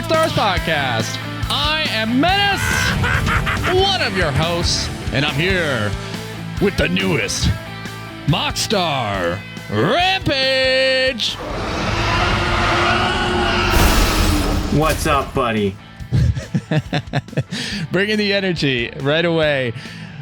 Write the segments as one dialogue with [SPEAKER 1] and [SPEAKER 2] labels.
[SPEAKER 1] MoxStars podcast. I am Menace, one of your hosts, and I'm here with the newest MoxStar Rampage.
[SPEAKER 2] What's up, buddy?
[SPEAKER 1] Bringing the energy right away.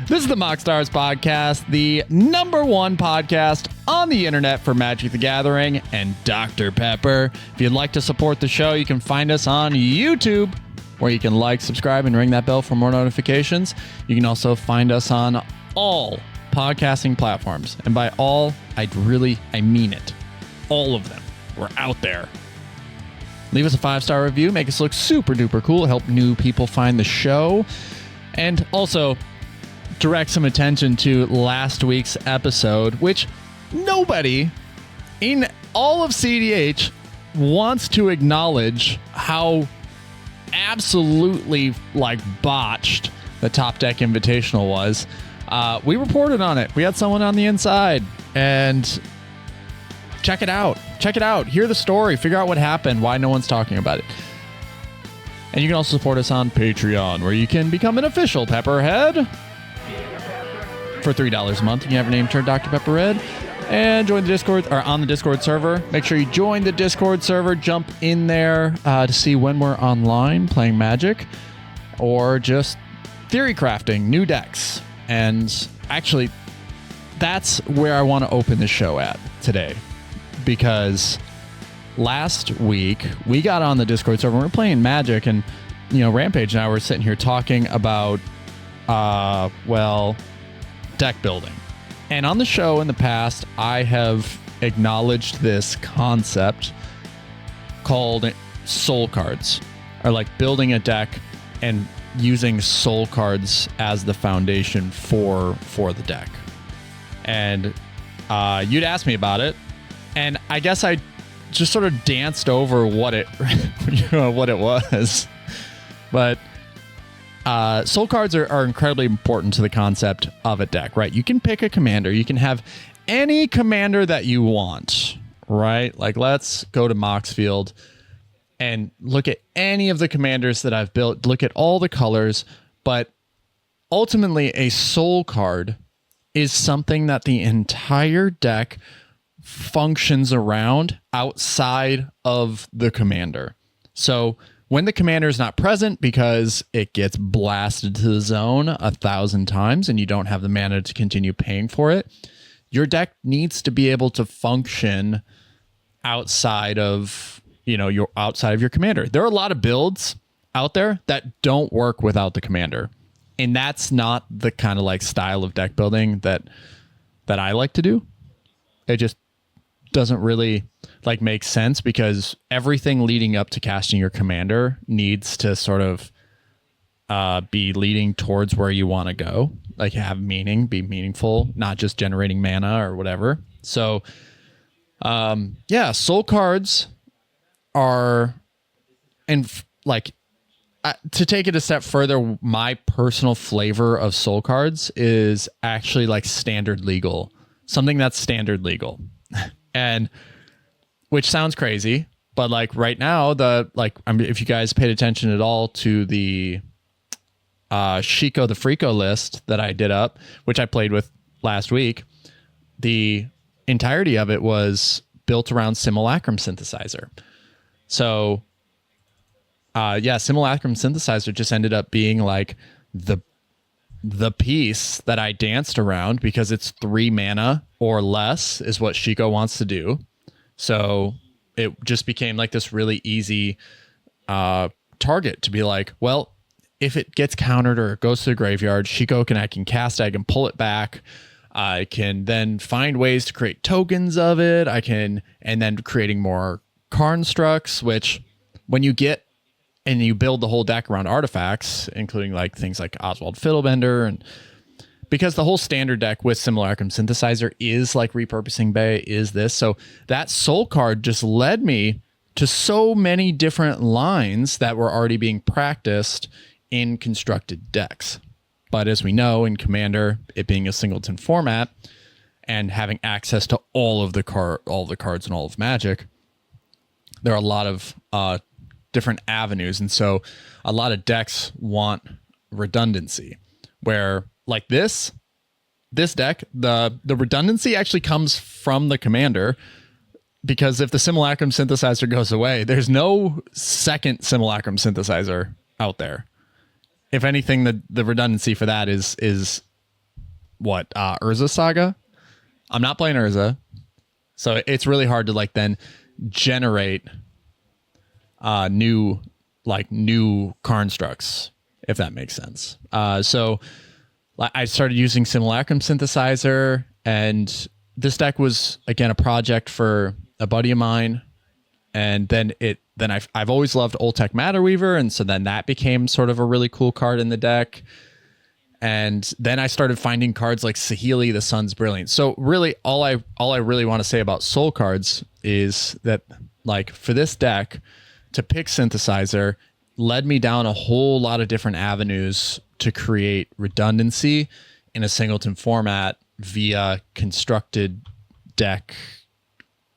[SPEAKER 1] This is the MoxStars podcast, the #1 podcast on the internet for Magic the Gathering and Dr. Pepper. If you'd like to support the show, you can find us on YouTube, where you can like, subscribe, and ring that bell for more notifications. You can also find us on all podcasting platforms. And by all, I mean it. All of them. We're out there. Leave us a 5-star review. Make us look super duper cool. Help new people find the show. And also direct some attention to last week's episode, which nobody in all of CEDH wants to acknowledge how absolutely botched the Top Deck Invitational was. We reported on it. We had someone on the inside, and check it out. Hear the story. Figure out what happened, why no one's talking about it. And you can also support us on Patreon, where you can become an official Pepperhead. For $3 a month, you can have your name turned Dr. Pepperhead and join the Discord, or on the Discord server. Make sure you join the Discord server. Jump in there to see when we're online playing Magic or just theory crafting new decks. And actually, that's where I want to open the show at today, because last week we got on the Discord server. We were playing Magic, and Rampage and I were sitting here talking about deck building. And on the show in the past, I have acknowledged this concept called soul cards, or like building a deck and using soul cards as the foundation for the deck. And you'd asked me about it, and I guess I just sort of danced over what it was. But soul cards are incredibly important to the concept of a deck, right? You can pick a commander. You can have any commander that you want, right? Like, let's go to Moxfield and look at any of the commanders that I've built. Look at all the colors. But ultimately, a soul card is something that the entire deck functions around outside of the commander. So when the commander is not present because it gets blasted to the zone 1,000 times and you don't have the mana to continue paying for it, your deck needs to be able to function outside of, your commander. There are a lot of builds out there that don't work without the commander. And that's not the kind of style of deck building that I like to do. It just doesn't really make sense, because everything leading up to casting your commander needs to sort of be leading towards where you want to go, have meaning, be meaningful, not just generating mana or whatever. So soul cards are, and to take it a step further, my personal flavor of soul cards is actually standard legal, something that's standard legal. And which sounds crazy, but right now, if you guys paid attention at all to the Chico the Freako list that I did up, which I played with last week, the entirety of it was built around Simulacrum Synthesizer. So, Simulacrum Synthesizer just ended up being the piece that I danced around, because it's 3 mana or less is what Chico wants to do. So it just became this really easy target to be if it gets countered or it goes to the graveyard, I can cast it, I can pull it back. I can then find ways to create tokens of it. And then creating more constructs, which when you get and you build the whole deck around artifacts, including things like Oswald Fiddlebender, and because the whole standard deck with Simulacrum Synthesizer is Repurposing Bay is this. So that soul card just led me to so many different lines that were already being practiced in constructed decks. But as we know, in Commander, it being a singleton format and having access to all of the cards in all of Magic, there are a lot of different avenues. And so a lot of decks want redundancy, where like this deck, the redundancy actually comes from the commander, because if the Simulacrum synthesizer goes away, there's no second Simulacrum synthesizer out there. If anything, the redundancy for that is what, Urza Saga? I'm not playing Urza, so it's really hard to like then generate new constructs, if that makes sense. So I started using Simulacrum synthesizer, and this deck was again a project for a buddy of mine, and then I've always loved Oltec Matter Weaver, and so then that became sort of a really cool card in the deck. And then I started finding cards like Saheeli, the Sun's Brilliance. So really, all I really want to say about soul cards is that, like, for this deck to pick synthesizer led me down a whole lot of different avenues to create redundancy in a singleton format via constructed deck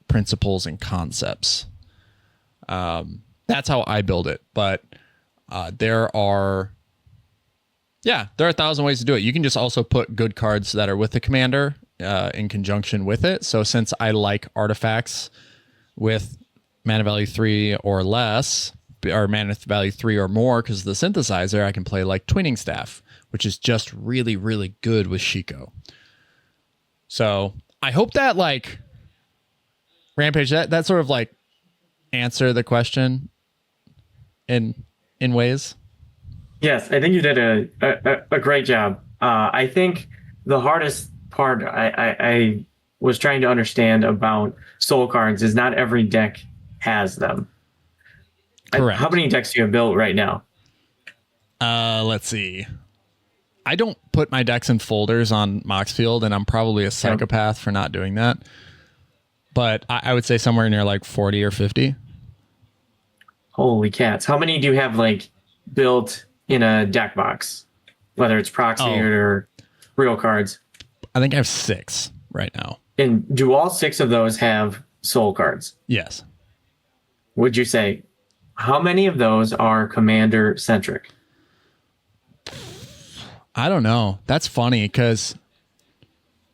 [SPEAKER 1] principles and concepts. That's how I build it. But there are 1,000 ways to do it. You can just also put good cards that are with the commander in conjunction with it. So since I like artifacts with mana value 3 or less, or mana value 3 or more, because of the synthesizer, I can play like Twinning Staff, which is just really, really good with Shiko. So I hope that, like, Rampage, that sort of like answer the question in ways.
[SPEAKER 2] Yes, I think you did a great job. I think the hardest part I was trying to understand about soul cards is not every deck has them.
[SPEAKER 1] Correct.
[SPEAKER 2] How many decks do you have built right now?
[SPEAKER 1] Let's see. I don't put my decks in folders on Moxfield, and I'm probably a psychopath for not doing that. But I would say somewhere near like 40 or 50.
[SPEAKER 2] Holy cats. How many do you have like built in a deck box? Whether it's proxy or real cards?
[SPEAKER 1] I think I have 6 right now.
[SPEAKER 2] And do all 6 of those have soul cards?
[SPEAKER 1] Yes.
[SPEAKER 2] Would you say, how many of those are commander centric?
[SPEAKER 1] I don't know. That's funny because,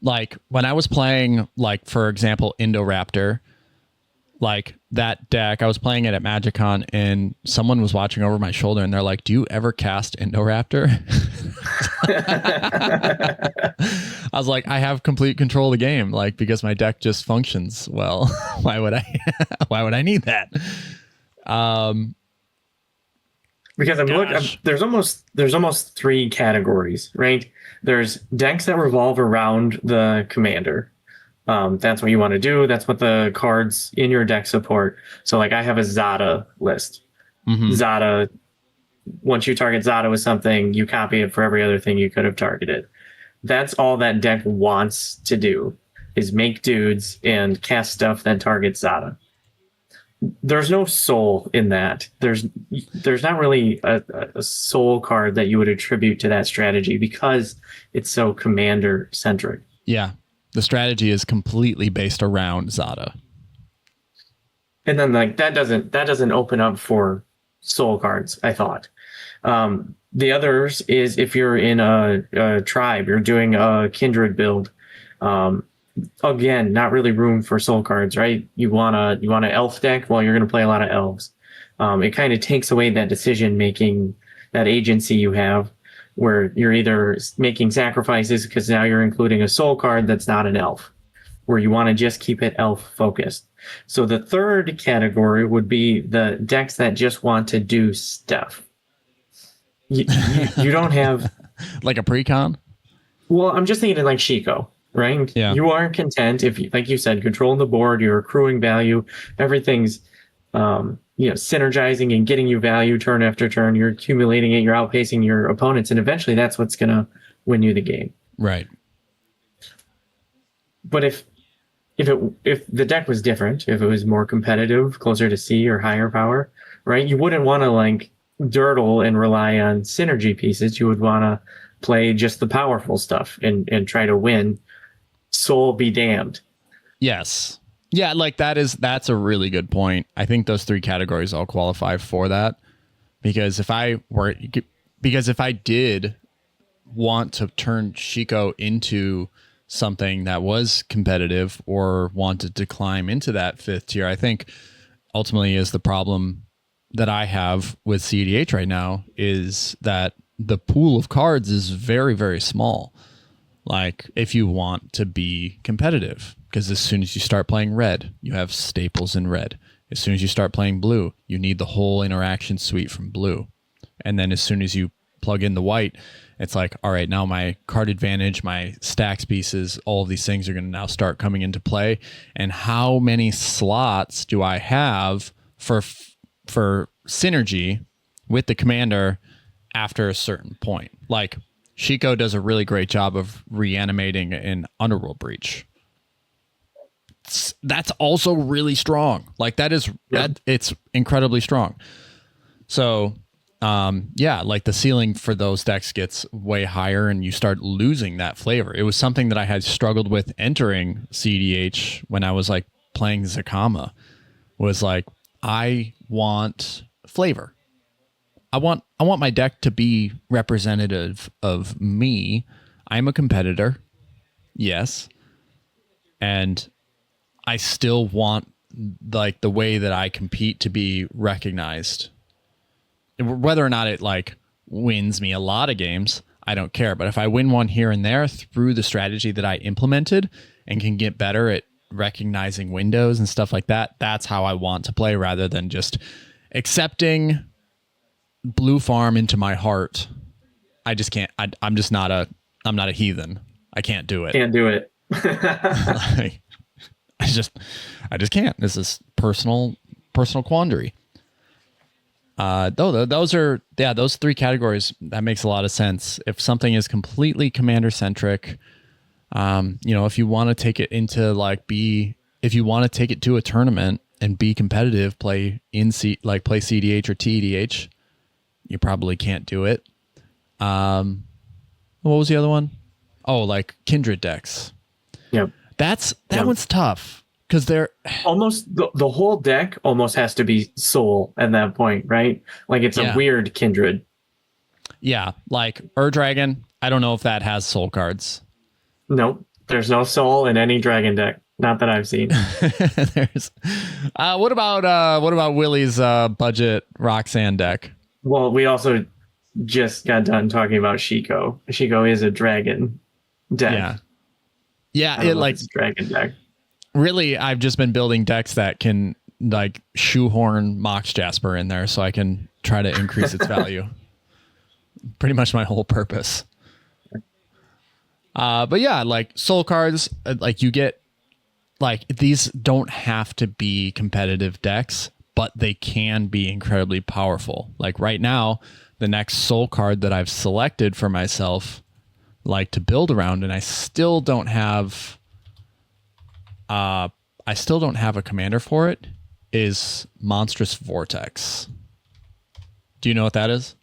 [SPEAKER 1] like, when I was playing, like, for example, Indoraptor, like, that deck, I was playing it at MagicCon, and someone was watching over my shoulder, and they're like, do you ever cast Indoraptor? I was like, I have complete control of the game, like, because my deck just functions well. Why would I need that?
[SPEAKER 2] Because there's almost 3 categories, right? There's decks that revolve around the commander. That's what you want to do. That's what the cards in your deck support. So like I have a Zada list. Mm-hmm. Zada, once you target Zada with something, you copy it for every other thing you could have targeted. That's all that deck wants to do, is make dudes and cast stuff that targets Zada. There's no soul in that. There's not really a soul card that you would attribute to that strategy because it's so commander centric.
[SPEAKER 1] Yeah. The strategy is completely based around Zada.
[SPEAKER 2] And then like that doesn't open up for soul cards, I thought. The others is if you're in a tribe, you're doing a kindred build. Again, not really room for soul cards, right? You want an elf deck? Well, you're going to play a lot of elves. It kind of takes away that decision making, that agency you have, where you're either making sacrifices because now you're including a soul card that's not an elf, where you want to just keep it elf focused. So the third category would be the decks that just want to do stuff. You don't have
[SPEAKER 1] like a precon.
[SPEAKER 2] Well, I'm just thinking like Shiko. Right?
[SPEAKER 1] Yeah.
[SPEAKER 2] You are content if, like you said, controlling the board, you're accruing value, everything's synergizing and getting you value turn after turn. You're accumulating it, you're outpacing your opponents, and eventually that's what's gonna win you the game.
[SPEAKER 1] Right.
[SPEAKER 2] But if the deck was different, if it was more competitive, closer to C or higher power, right? You wouldn't want to like dirtle and rely on synergy pieces. You would want to play just the powerful stuff and try to win. Soul be damned.
[SPEAKER 1] Yes. Yeah, like that's a really good point. I think those three categories all qualify for that because if I did want to turn Shiko into something that was competitive or wanted to climb into that fifth tier, I think ultimately is the problem that I have with CEDH right now is that the pool of cards is very, very small. Like if you want to be competitive, because as soon as you start playing red, you have staples in red. As soon as you start playing blue, you need the whole interaction suite from blue. And then as soon as you plug in the white, it's like, all right, now my card advantage, my stacks pieces, all of these things are going to now start coming into play. And how many slots do I have for synergy with the commander after a certain point? Like Shiko does a really great job of reanimating an Underworld Breach. That's also really strong. Like that it's incredibly strong. So like the ceiling for those decks gets way higher and you start losing that flavor. It was something that I had struggled with entering CDH when I was like playing Zakama, was like, I want flavor. I want my deck to be representative of me. I'm a competitor. Yes. And I still want like the way that I compete to be recognized. Whether or not it like wins me a lot of games, I don't care. But if I win one here and there through the strategy that I implemented and can get better at recognizing windows and stuff like that, that's how I want to play rather than just accepting blue farm into my heart. I just can't. I'm not a heathen. I can't do it.
[SPEAKER 2] Can't do it.
[SPEAKER 1] Like, I just can't. This is personal quandary. Those three categories, that makes a lot of sense. If something is completely commander centric, if you want to take it if you want to take it to a tournament and be competitive, play CDH or TEDH, you probably can't do it. What was the other one? Oh, like Kindred decks.
[SPEAKER 2] Yep.
[SPEAKER 1] That one's tough because they're
[SPEAKER 2] almost the whole deck almost has to be soul at that point, right? Like it's a weird Kindred.
[SPEAKER 1] Yeah, like Dragon. I don't know if that has soul cards.
[SPEAKER 2] Nope, there's no soul in any dragon deck. Not that I've seen.
[SPEAKER 1] There's. What about Willie's budget Roxanne deck?
[SPEAKER 2] Well, we also just got done talking about Shiko. Shiko is a dragon deck.
[SPEAKER 1] Yeah, it like
[SPEAKER 2] it's a dragon deck.
[SPEAKER 1] Really, I've just been building decks that can like shoehorn Mox Jasper in there so I can try to increase its value. Pretty much my whole purpose. But yeah, like soul cards, like you get like these don't have to be competitive decks, but they can be incredibly powerful. Like right now, the next soul card that I've selected for myself, like to build around, and I still don't have a commander for it, is Monstrous Vortex. Do you know what that is?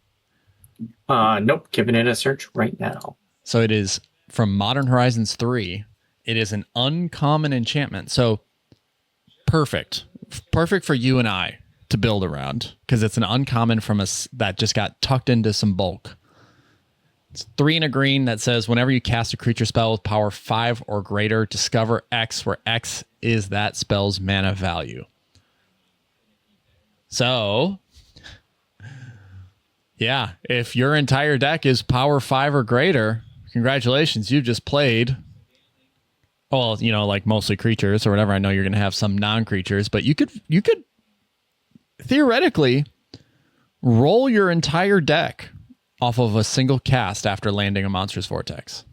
[SPEAKER 2] Nope. Giving it a search right now.
[SPEAKER 1] So it is from Modern Horizons 3. It is an uncommon enchantment. So perfect for you and I to build around because it's an uncommon from us that just got tucked into some bulk. It's 3 and a green that says whenever you cast a creature spell with power 5 or greater, discover X, where X is that spell's mana value. So, yeah, if your entire deck is power 5 or greater, congratulations, you've just played. Well, like mostly creatures or whatever. I know you're going to have some non-creatures, but you could theoretically roll your entire deck off of a single cast after landing a Monstrous Vortex.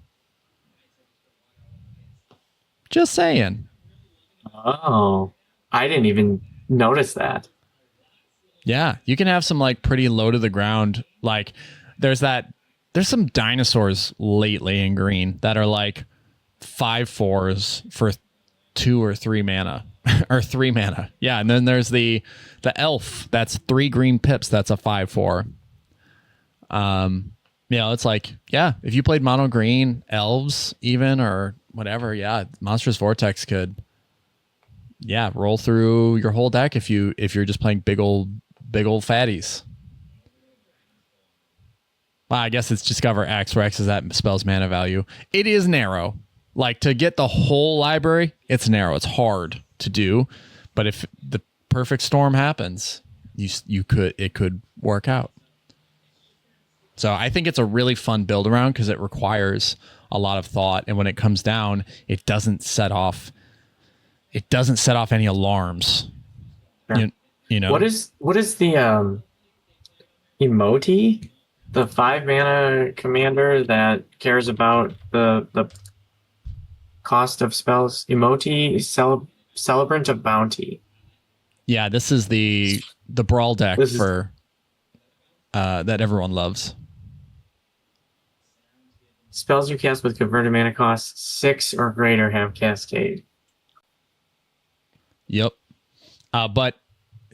[SPEAKER 1] Just saying.
[SPEAKER 2] Oh, I didn't even notice that.
[SPEAKER 1] Yeah, you can have some like pretty low to the ground. Like there's some dinosaurs lately in green that are like 5/4s for 2 or 3 mana or 3 mana. Yeah. And then there's the elf that's 3 green pips. That's a 5/4. It's like, yeah, if you played mono green elves even or whatever, yeah, Monstrous Vortex could yeah, roll through your whole deck if you're just playing big old fatties. Well, I guess it's Discover X, where X is that spell's mana value. It is narrow. Like, to get the whole library, it's narrow. It's hard to do. But if the perfect storm happens, it could work out. So I think it's a really fun build around because it requires a lot of thought. And when it comes down, it doesn't set off any alarms.
[SPEAKER 2] Sure.
[SPEAKER 1] You know.
[SPEAKER 2] What is the Emoti? The 5 mana commander that cares about the cost of spells. Emoti, Celebrant of Bounty.
[SPEAKER 1] Yeah, this is the brawl deck that everyone loves.
[SPEAKER 2] Spells you cast with converted mana cost 6 or greater have Cascade.
[SPEAKER 1] Yep. But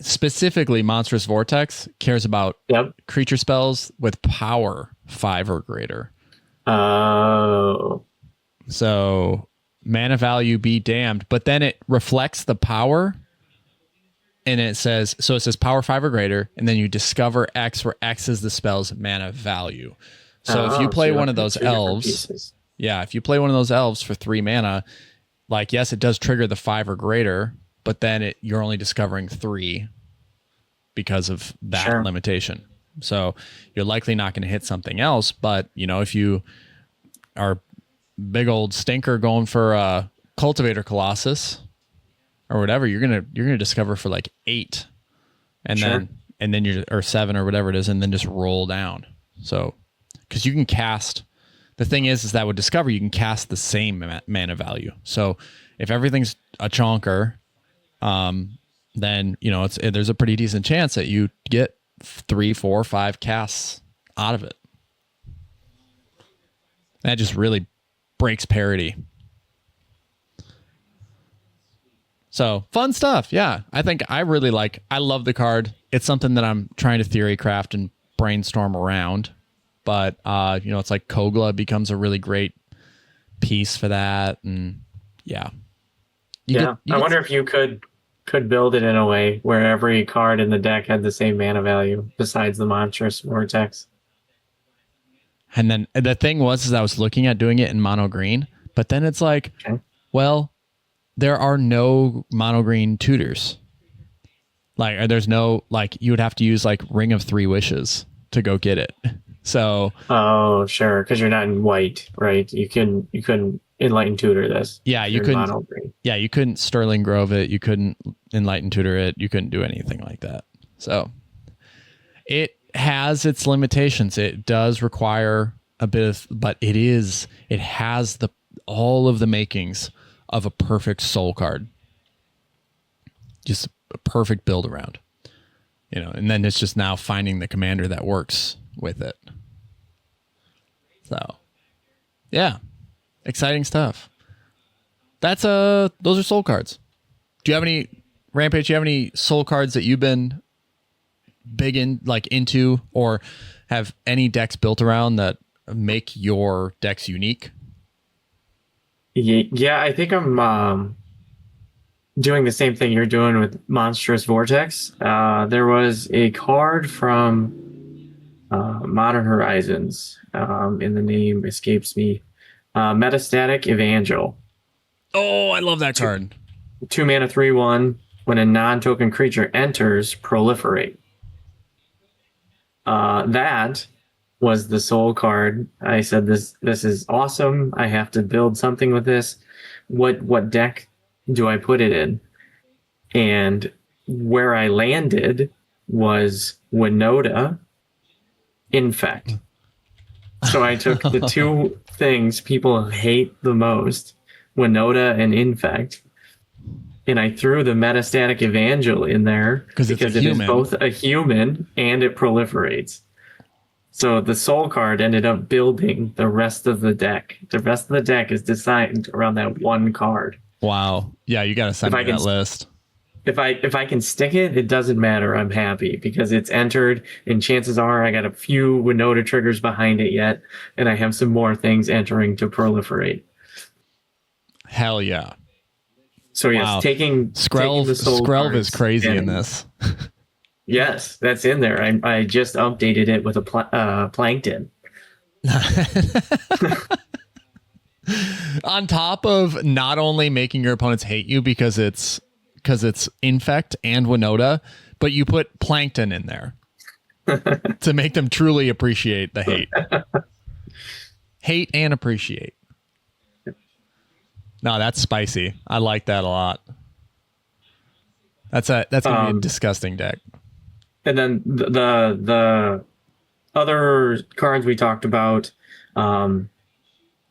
[SPEAKER 1] specifically, Monstrous Vortex cares about creature spells with power 5 or greater.
[SPEAKER 2] Oh.
[SPEAKER 1] So mana value be damned, but then it reflects the power, and it says power 5 or greater, and then you discover X, where X is the spell's mana value. So if you play one of those elves, if you play one of those elves for 3 mana, like, yes, it does trigger the 5 or greater, but then you're only discovering 3 because of that limitation. So you're likely not going to hit something else. But, if you are big old stinker going for a Cultivator Colossus or whatever, you're gonna discover for like 8, and then you're, or 7 or whatever it is, and then just roll down. So because you can cast. The thing is that with Discover, you can cast the same mana value. So if everything's a chonker, then there's a pretty decent chance that you get 3, 4, 5 casts out of it. That just really breaks parity. So fun stuff. Yeah, I love the card. It's something that I'm trying to theory craft and brainstorm around. But it's like Kogla becomes a really great piece for that, and I wonder if you could build it in a way where every card in the deck had the same mana value besides the Monstrous Vortex. And then the thing was I was looking at doing it in mono green, but then it's like, well, there are no mono green tutors. Like, there's no, like, you would have to use like Ring of 3 Wishes to go get it. So
[SPEAKER 2] sure, because you're not in white, right? You couldn't Enlighten Tutor this.
[SPEAKER 1] Yeah, you couldn't. Yeah, you couldn't Sterling Grove it. You couldn't Enlighten Tutor it. You couldn't do anything like that. So it has its limitations. It does require a bit of, but it has all of the makings of a perfect soul card. Just a perfect build around. And then it's just now finding the commander that works with it. So, yeah, exciting stuff. Those are soul cards. Do you have any, Rampage? Do you have any soul cards that you've been big into, or have any decks built around that make your decks unique?
[SPEAKER 2] Yeah, I think I'm doing the same thing you're doing with Monstrous Vortex. There was a card from Modern Horizons, and the name escapes me. Metastatic Evangel.
[SPEAKER 1] Oh, I love that card.
[SPEAKER 2] 2 mana, 3/1. When a non-token creature enters, proliferate. That was the soul card. I said, this is awesome. I have to build something with this. What deck do I put it in? And where I landed was Winota Infect. So I took the two things people hate the most, Winota and Infect, and I threw the Metastatic Evangel in there because it is both a human and it proliferates. So the soul card ended up building the rest of the deck. The rest of the deck is designed around that one card.
[SPEAKER 1] Wow. Yeah, you got to send me that list.
[SPEAKER 2] If I can stick it, it doesn't matter. I'm happy because it's entered, and chances are I got a few Winota triggers behind it yet, and I have some more things entering to proliferate.
[SPEAKER 1] Hell yeah.
[SPEAKER 2] So yes,
[SPEAKER 1] Wow.
[SPEAKER 2] taking the soul
[SPEAKER 1] Skrelv is
[SPEAKER 2] cards
[SPEAKER 1] crazy in
[SPEAKER 2] and-
[SPEAKER 1] this.
[SPEAKER 2] Yes, that's in there. I just updated it with a plankton.
[SPEAKER 1] On top of not only making your opponents hate you because it's Infect and Winota, but you put Plankton in there to make them truly appreciate the hate. Hate and appreciate. No, that's spicy. I like that a lot. That's gonna be a disgusting deck.
[SPEAKER 2] And then the other cards we talked about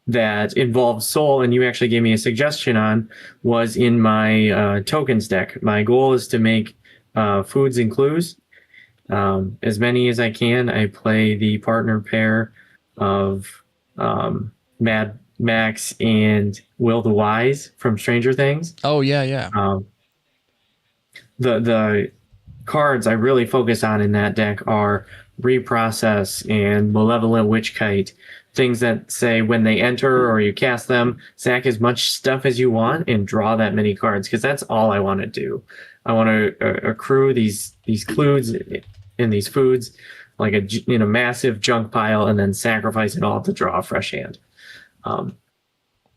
[SPEAKER 2] that involved soul, and you actually gave me a suggestion on, was in my tokens deck. My goal is to make foods and clues as many as I can. I play the partner pair of Mad Max and Will the Wise from Stranger Things.
[SPEAKER 1] Oh yeah.
[SPEAKER 2] The cards I really focus on in that deck are Reprocess and Malevolent Witch Kite, things that say when they enter or you cast them, sack as much stuff as you want and draw that many cards, because that's all I want to do. I want to accrue these clues in these foods like a massive junk pile and then sacrifice it all to draw a fresh hand.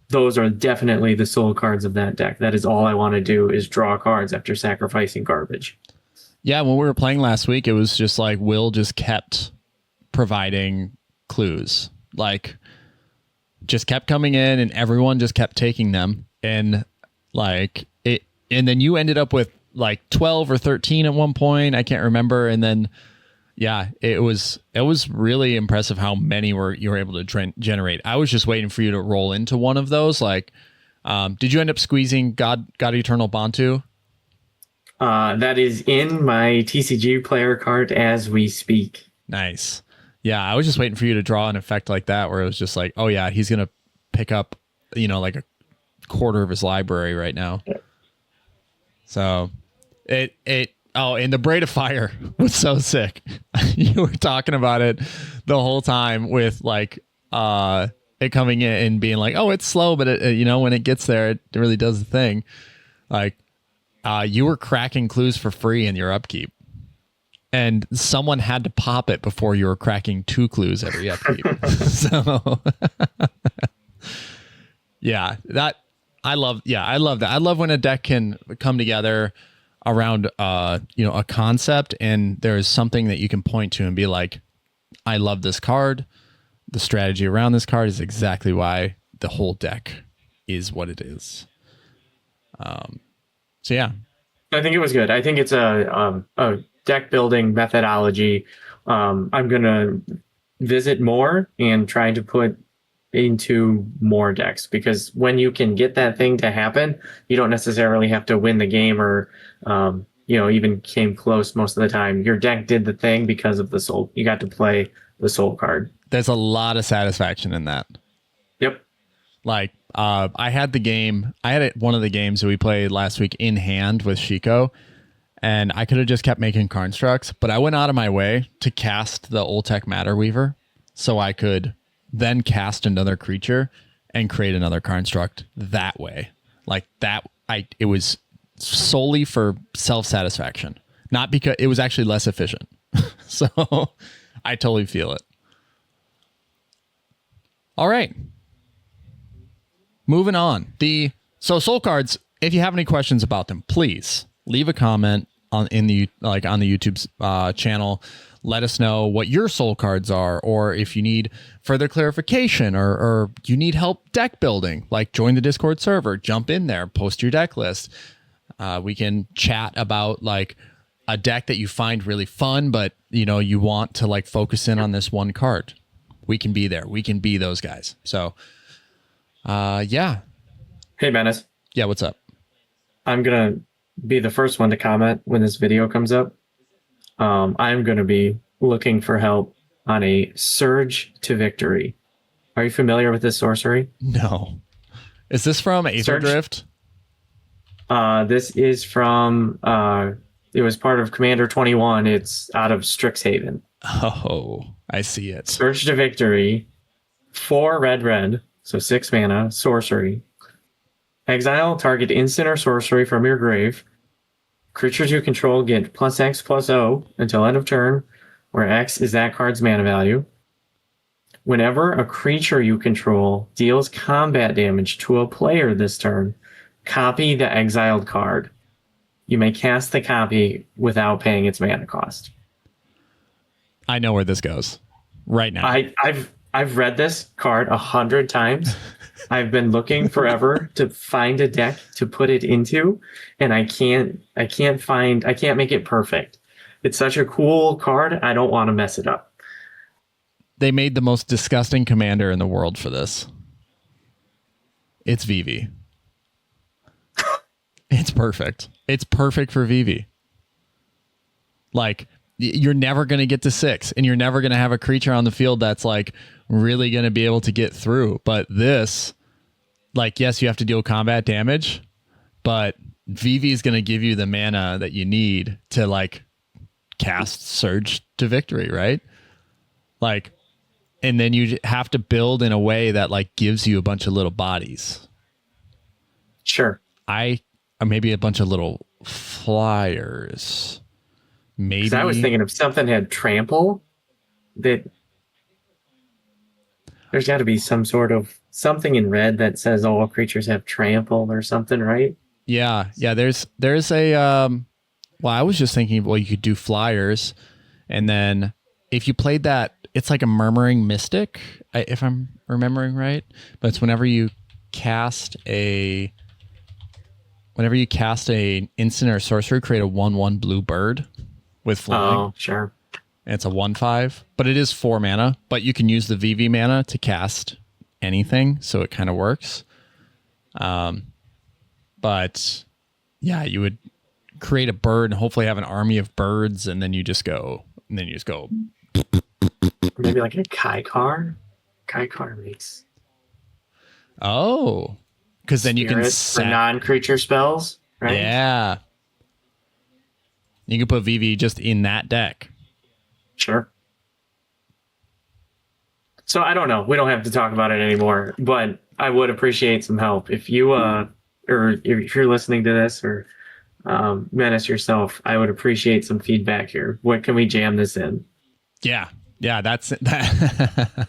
[SPEAKER 2] Those are definitely the soul cards of that deck. That is all I want to do, is draw cards after sacrificing garbage.
[SPEAKER 1] Yeah, when we were playing last week, it was just like Will just kept providing clues. Like, just kept coming in and everyone just kept taking them. And like it, and then you ended up with like 12 or 13 at one point. I can't remember. And then, yeah, it was really impressive how many you were able to generate. I was just waiting for you to roll into one of those. Like, did you end up squeezing God Eternal Bantu?
[SPEAKER 2] That is in my TCG player card as we speak.
[SPEAKER 1] Nice. Yeah, I was just waiting for you to draw an effect like that where it was just like, oh yeah, he's going to pick up, like a quarter of his library right now. Yeah. So and the Braid of Fire was so sick. You were talking about it the whole time with like it coming in and being like, oh, it's slow, but it, when it gets there, it really does the thing. Like you were cracking clues for free in your upkeep. And someone had to pop it before you were cracking 2 clues every upkeep. So, yeah, I love that. I love when a deck can come together around, a concept, and there's something that you can point to and be like, I love this card. The strategy around this card is exactly why the whole deck is what it is. So yeah,
[SPEAKER 2] I think it was good. I think it's a deck building methodology. I'm going to visit more and try to put into more decks, because when you can get that thing to happen, you don't necessarily have to win the game or, even came close most of the time. Your deck did the thing because of the soul. You got to play the soul card.
[SPEAKER 1] There's a lot of satisfaction in that.
[SPEAKER 2] Yep.
[SPEAKER 1] Like, I had one of the games that we played last week in hand with Shiko, and I could have just kept making constructs, but I went out of my way to cast the Oltec Matter Weaver so I could then cast another creature and create another construct that way. Like that, it was solely for self-satisfaction, not because it was actually less efficient. So I totally feel it. All right. Moving on. So soul cards, if you have any questions about them, please leave a comment on the YouTube channel. Let us know what your soul cards are, or if you need further clarification or you need help deck building, like join the Discord server, jump in there, post your deck list. We can chat about like a deck that you find really fun, but you want to like focus in on this one card. We can be there. We can be those guys. So, yeah.
[SPEAKER 2] Hey, Menace.
[SPEAKER 1] Yeah, what's up?
[SPEAKER 2] I'm going to be the first one to comment when this video comes up. I'm going to be looking for help on a Surge to Victory. Are you familiar with this sorcery?
[SPEAKER 1] No. Is this from Aether Drift?
[SPEAKER 2] This is from, it was part of Commander 21. It's out of Strixhaven.
[SPEAKER 1] Oh, I see it.
[SPEAKER 2] Surge to Victory, 4 red, so 6 mana, sorcery. Exile target instant or sorcery from your grave. Creatures you control get +X/+O until end of turn, where X is that card's mana value. Whenever a creature you control deals combat damage to a player this turn, copy the exiled card. You may cast the copy without paying its mana cost.
[SPEAKER 1] I know where this goes right now.
[SPEAKER 2] I've read this card 100 times. I've been looking forever to find a deck to put it into, and I can't make it perfect. It's such a cool card. I don't want to mess it up.
[SPEAKER 1] They made the most disgusting commander in the world for this. It's Vivi. It's perfect. It's perfect for Vivi. Like, you're never going to get to 6, and you're never going to have a creature on the field that's like really going to be able to get through. But this, like, yes, you have to deal combat damage, but Vivi is going to give you the mana that you need to like cast Surge to Victory, right? Like, and then you have to build in a way that like gives you a bunch of little bodies.
[SPEAKER 2] Sure.
[SPEAKER 1] Or maybe a bunch of little flyers. Maybe
[SPEAKER 2] I was thinking if something had trample, that there's got to be some sort of something in red that says all creatures have trample or something, right?
[SPEAKER 1] Yeah. There's a well, I was just thinking, well, you could do flyers, and then if you played that, it's like a Murmuring Mystic, if I'm remembering right. But it's whenever you cast a instant or sorcery, create a 1/1 blue bird with flying.
[SPEAKER 2] Oh, sure.
[SPEAKER 1] And it's a 1/5, but it is 4 mana. But you can use the VV mana to cast anything, so it kind of works. But yeah, you would create a bird and hopefully have an army of birds, and then you just go.
[SPEAKER 2] Maybe like a Kaikar. Kaikar makes.
[SPEAKER 1] Oh, because then you can
[SPEAKER 2] for non-creature spells, right?
[SPEAKER 1] Yeah. You can put VV just in that deck.
[SPEAKER 2] Sure. So I don't know. We don't have to talk about it anymore, but I would appreciate some help. If you or if you're listening to this or Menace yourself, I would appreciate some feedback here. What can we jam this in?
[SPEAKER 1] Yeah, that's that.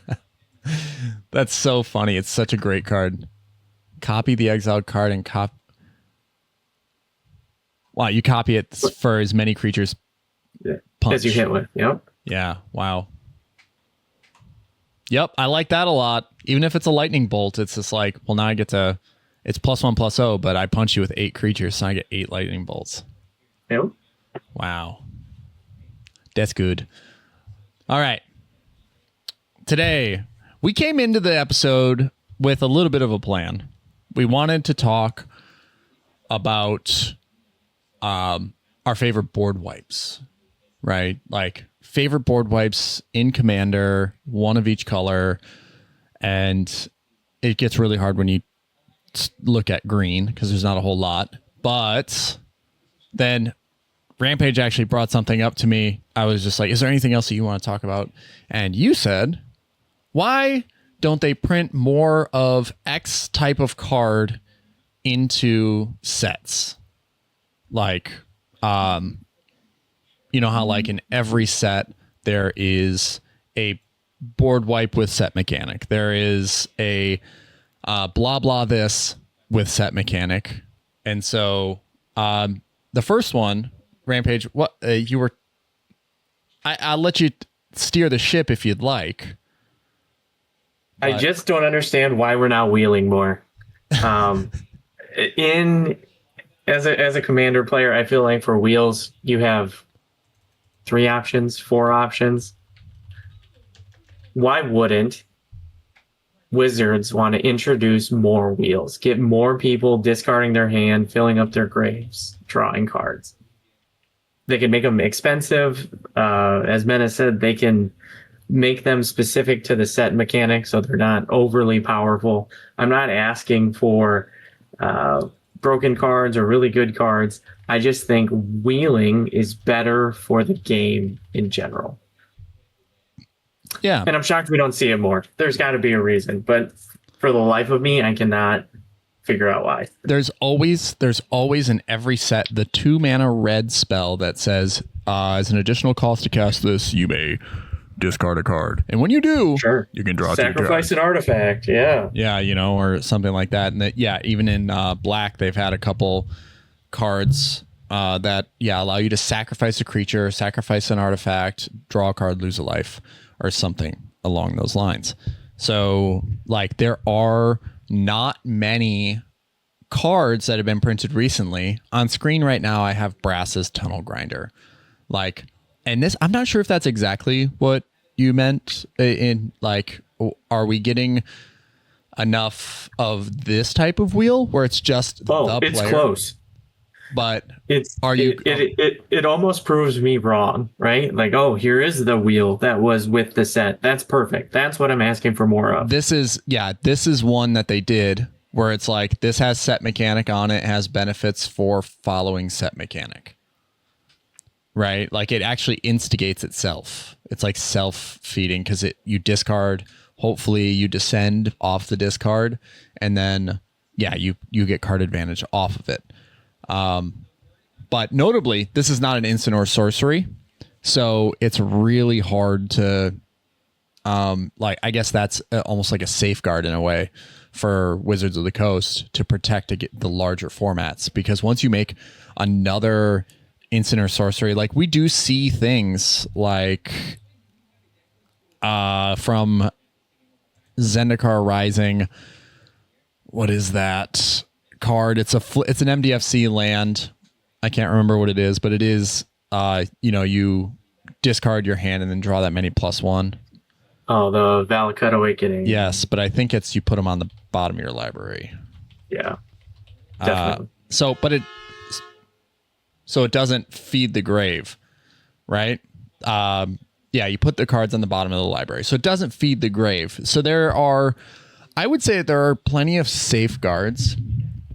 [SPEAKER 1] That's so funny. It's such a great card. Copy the exiled card and Wow, you copy it for as many creatures punch
[SPEAKER 2] as you hit with. Yep.
[SPEAKER 1] Yeah. Wow. Yep, I like that a lot. Even if it's a lightning bolt, it's just like, well, now I get to. It's +1/+0, but I punch you with 8 creatures, so I get 8 lightning bolts.
[SPEAKER 2] Yep.
[SPEAKER 1] Wow. That's good. All right. Today, we came into the episode with a little bit of a plan. We wanted to talk about our favorite board wipes, right? Like favorite board wipes in Commander, one of each color. And it gets really hard when you look at green because there's not a whole lot. But then Rampage actually brought something up to me. I was just like, is there anything else that you want to talk about? And you said, why don't they print more of X type of card into sets? Like, you know how like in every set there is a board wipe with set mechanic. There is a blah blah this with set mechanic. And so the first one, Rampage, what you were I'll let you steer the ship if you'd like.
[SPEAKER 2] I just don't understand why we're not wheeling more. As a commander player, I feel like for wheels you have 3 options, 4 options. Why wouldn't Wizards want to introduce more wheels? Get more people discarding their hand, filling up their graves, drawing cards. They can make them expensive. As Mena said, they can make them specific to the set mechanic so they're not overly powerful. I'm not asking for broken cards or really good cards. I just think wheeling is better for the game in general.
[SPEAKER 1] Yeah.
[SPEAKER 2] And I'm shocked we don't see it more. There's got to be a reason, but for the life of me, I cannot figure out why.
[SPEAKER 1] There's always in every set the 2-mana red spell that says, as an additional cost to cast this, you may discard a card. And when you do,
[SPEAKER 2] sure,
[SPEAKER 1] you can draw
[SPEAKER 2] sacrifice an artifact. Yeah.
[SPEAKER 1] Yeah, or something like that. And that, even in black, they've had a couple cards that allow you to sacrifice a creature, sacrifice an artifact, draw a card, lose a life, or something along those lines. So like there are not many cards that have been printed recently. On screen right now I have Brass's Tunnel Grinder. Like, and this, I'm not sure if that's exactly what you meant in like, are we getting enough of this type of wheel where it's just the player?
[SPEAKER 2] It's close.
[SPEAKER 1] But
[SPEAKER 2] it almost proves me wrong, right? Like, oh, here is the wheel that was with the set. That's perfect. That's what I'm asking for more of.
[SPEAKER 1] This is one that they did where it's like, this has set mechanic on it, has benefits for following set mechanic. Right? Like it actually instigates itself. It's like self-feeding because you discard, hopefully you descend off the discard, and then you get card advantage off of it. But notably, this is not an instant or sorcery, so it's really hard to, like, I guess that's almost like a safeguard in a way for Wizards of the Coast to protect the larger formats, because once you make another instant or sorcery, like we do see things like, from Zendikar Rising, what is that card? It's an MDFC land. I can't remember what it is, but it is you discard your hand and then draw that many +1.
[SPEAKER 2] Oh, the Valakut Awakening.
[SPEAKER 1] Yes, but I think it's you put them on the bottom of your library.
[SPEAKER 2] Yeah, definitely.
[SPEAKER 1] So it doesn't feed the grave, right? You put the cards on the bottom of the library, so it doesn't feed the grave. So I would say there are plenty of safeguards.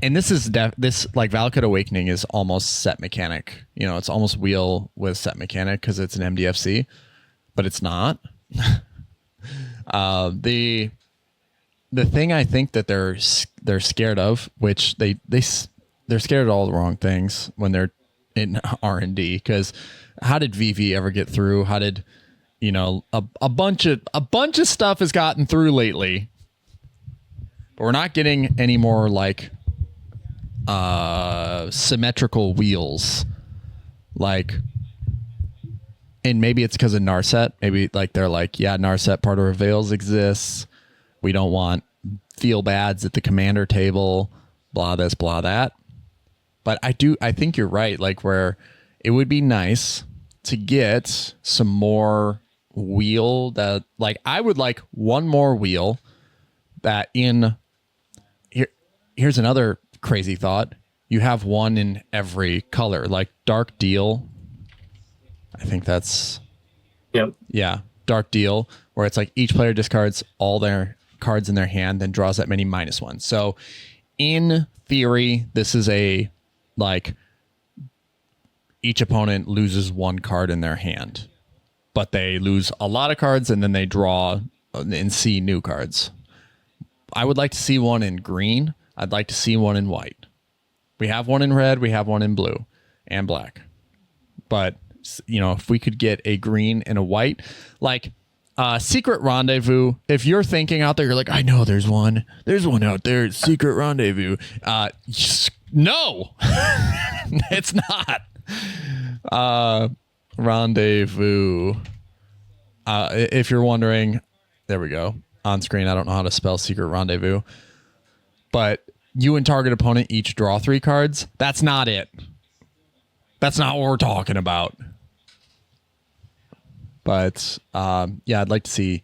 [SPEAKER 1] And this is like Valakut Awakening is almost set mechanic. It's almost wheel with set mechanic because it's an MDFC, but it's not. The thing I think that they're scared of, which they're scared of all the wrong things when they're in R&D. Because how did VV ever get through? How did a bunch of stuff has gotten through lately, but we're not getting any more like symmetrical wheels, like, and maybe it's because of Narset. Maybe like they're like, Narset part of Veils exists. We don't want feel bads at the commander table, blah this, blah that. But I think you're right, like where it would be nice to get some more wheel that, like, I would like one more wheel that here's another crazy thought. You have one in every color, like Dark Deal. I think that's Dark Deal, where it's like each player discards all their cards in their hand, then draws that many -1. So in theory, this is a like each opponent loses one card in their hand, but they lose a lot of cards and then they draw and see new cards. I would like to see one in green. I'd like to see one in white. We have one in red. We have one in blue and black. But, if we could get a green and a white, like Secret Rendezvous, if you're thinking out there, you're like, I know there's one out there, Secret Rendezvous. No, it's not. Rendezvous. If you're wondering, there we go. On screen, I don't know how to spell Secret Rendezvous. But you and target opponent each draw 3 cards. That's not it. That's not what we're talking about. But I'd like to see.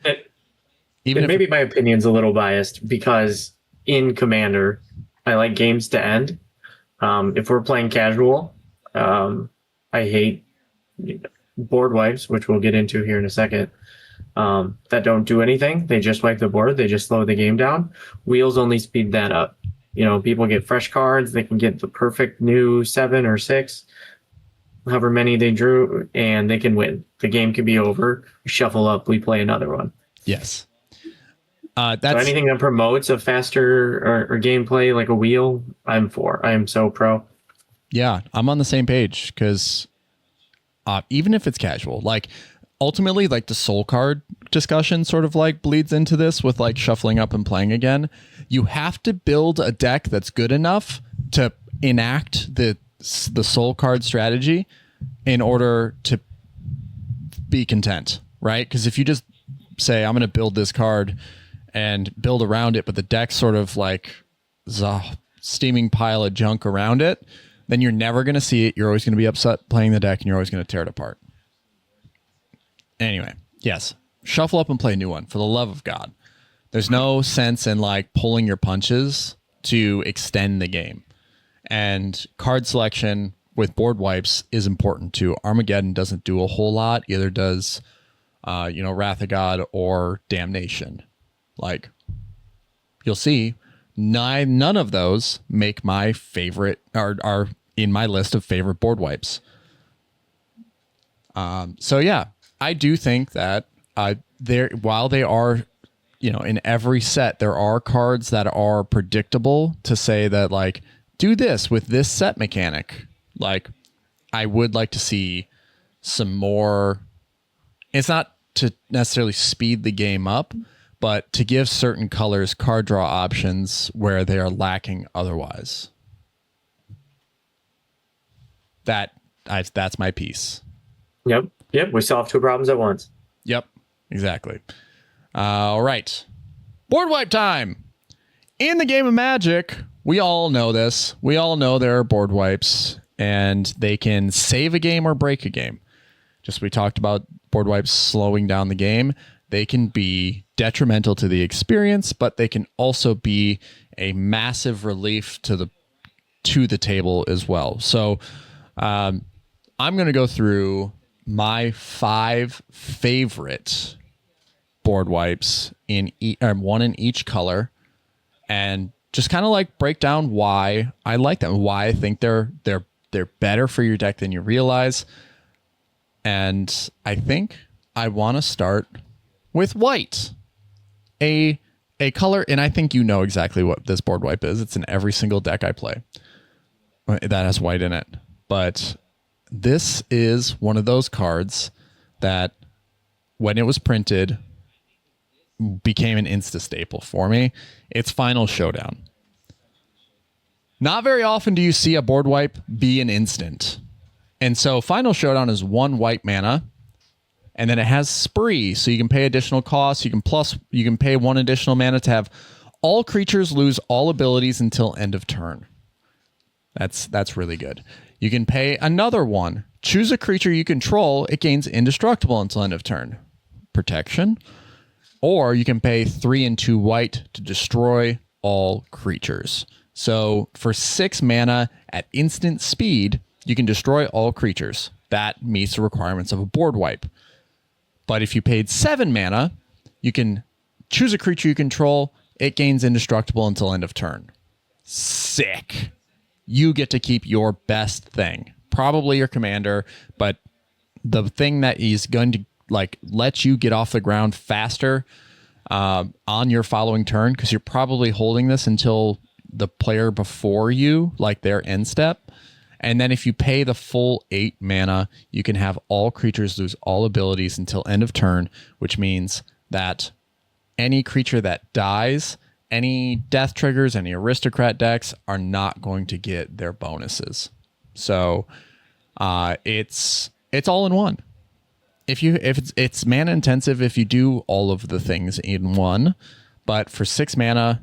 [SPEAKER 2] Maybe my opinion's a little biased because in Commander, I like games to end. If we're playing casual, I hate board wipes, which we'll get into here in a second. That don't do anything. They just wipe the board. They just slow the game down. Wheels only speed that up. People get fresh cards. They can get the perfect new 7 or 6, however many they drew, and they can win. The game can be over. We shuffle up. We play another one.
[SPEAKER 1] Yes.
[SPEAKER 2] So anything that promotes a faster or gameplay like a wheel, I'm for. I am so pro.
[SPEAKER 1] Yeah, I'm on the same page because even if it's casual, like ultimately like the soul card discussion sort of like bleeds into this with like shuffling up and playing again. You have to build a deck that's good enough to enact the soul card strategy in order to be content, right? Because if you just say, I'm going to build this card and build around it, but the deck's sort of like a steaming pile of junk around it, then you're never going to see it. You're always going to be upset playing the deck and you're always going to tear it apart. Anyway, yes, shuffle up and play a new one for the love of God. There's no sense in like pulling your punches to extend the game. And card selection with board wipes is important too. Armageddon doesn't do a whole lot. Either does, Wrath of God or Damnation. Like, you'll see, none of those make my favorite, are in my list of favorite board wipes. So yeah, I do think that while they are, in every set, there are cards that are predictable to say that like, do this with this set mechanic. Like, I would like to see some more. It's not to necessarily speed the game up, but to give certain colors card draw options where they are lacking otherwise. That's my piece.
[SPEAKER 2] Yep. We solved two problems at once.
[SPEAKER 1] Yep, exactly. All right. Board wipe time. In the game of Magic, we all know this. We all know there are board wipes, and they can save a game or break a game. Just we talked about board wipes slowing down the game. They can be detrimental to the experience, but they can also be a massive relief to the table as well. So I'm going to go through my 5 favorite board wipes in one in each color, and just kind of like break down why I like them, why I think they're better for your deck than you realize. And I think I want to start with white, a color, and I think you know exactly what this board wipe is. It's in every single deck I play that has white in it. But this is one of those cards that, when it was printed, became an insta staple for me. It's Final Showdown. Not very often do you see a board wipe be an instant. And so Final Showdown is 1 white mana, and then it has Spree, so you can pay additional costs. You can pay 1 additional mana to have all creatures lose all abilities until end of turn. That's really good. You can pay another 1. Choose a creature you control. It gains indestructible until end of turn. Protection. Or you can pay 3 and 2 white to destroy all creatures. So for 6 mana at instant speed, you can destroy all creatures. That meets the requirements of a board wipe. But if you paid 7 mana, you can choose a creature you control. It gains indestructible until end of turn. Sick. You get to keep your best thing. Probably your commander, but the thing that is going to like let you get off the ground faster on your following turn, because you're probably holding this until the player before you, like their end step. And then if you pay the full 8 mana, you can have all creatures lose all abilities until end of turn, which means that any creature that dies, any death triggers, any aristocrat decks are not going to get their bonuses. So it's all in one. If it's mana intensive if you do all of the things in one, but for 6 mana,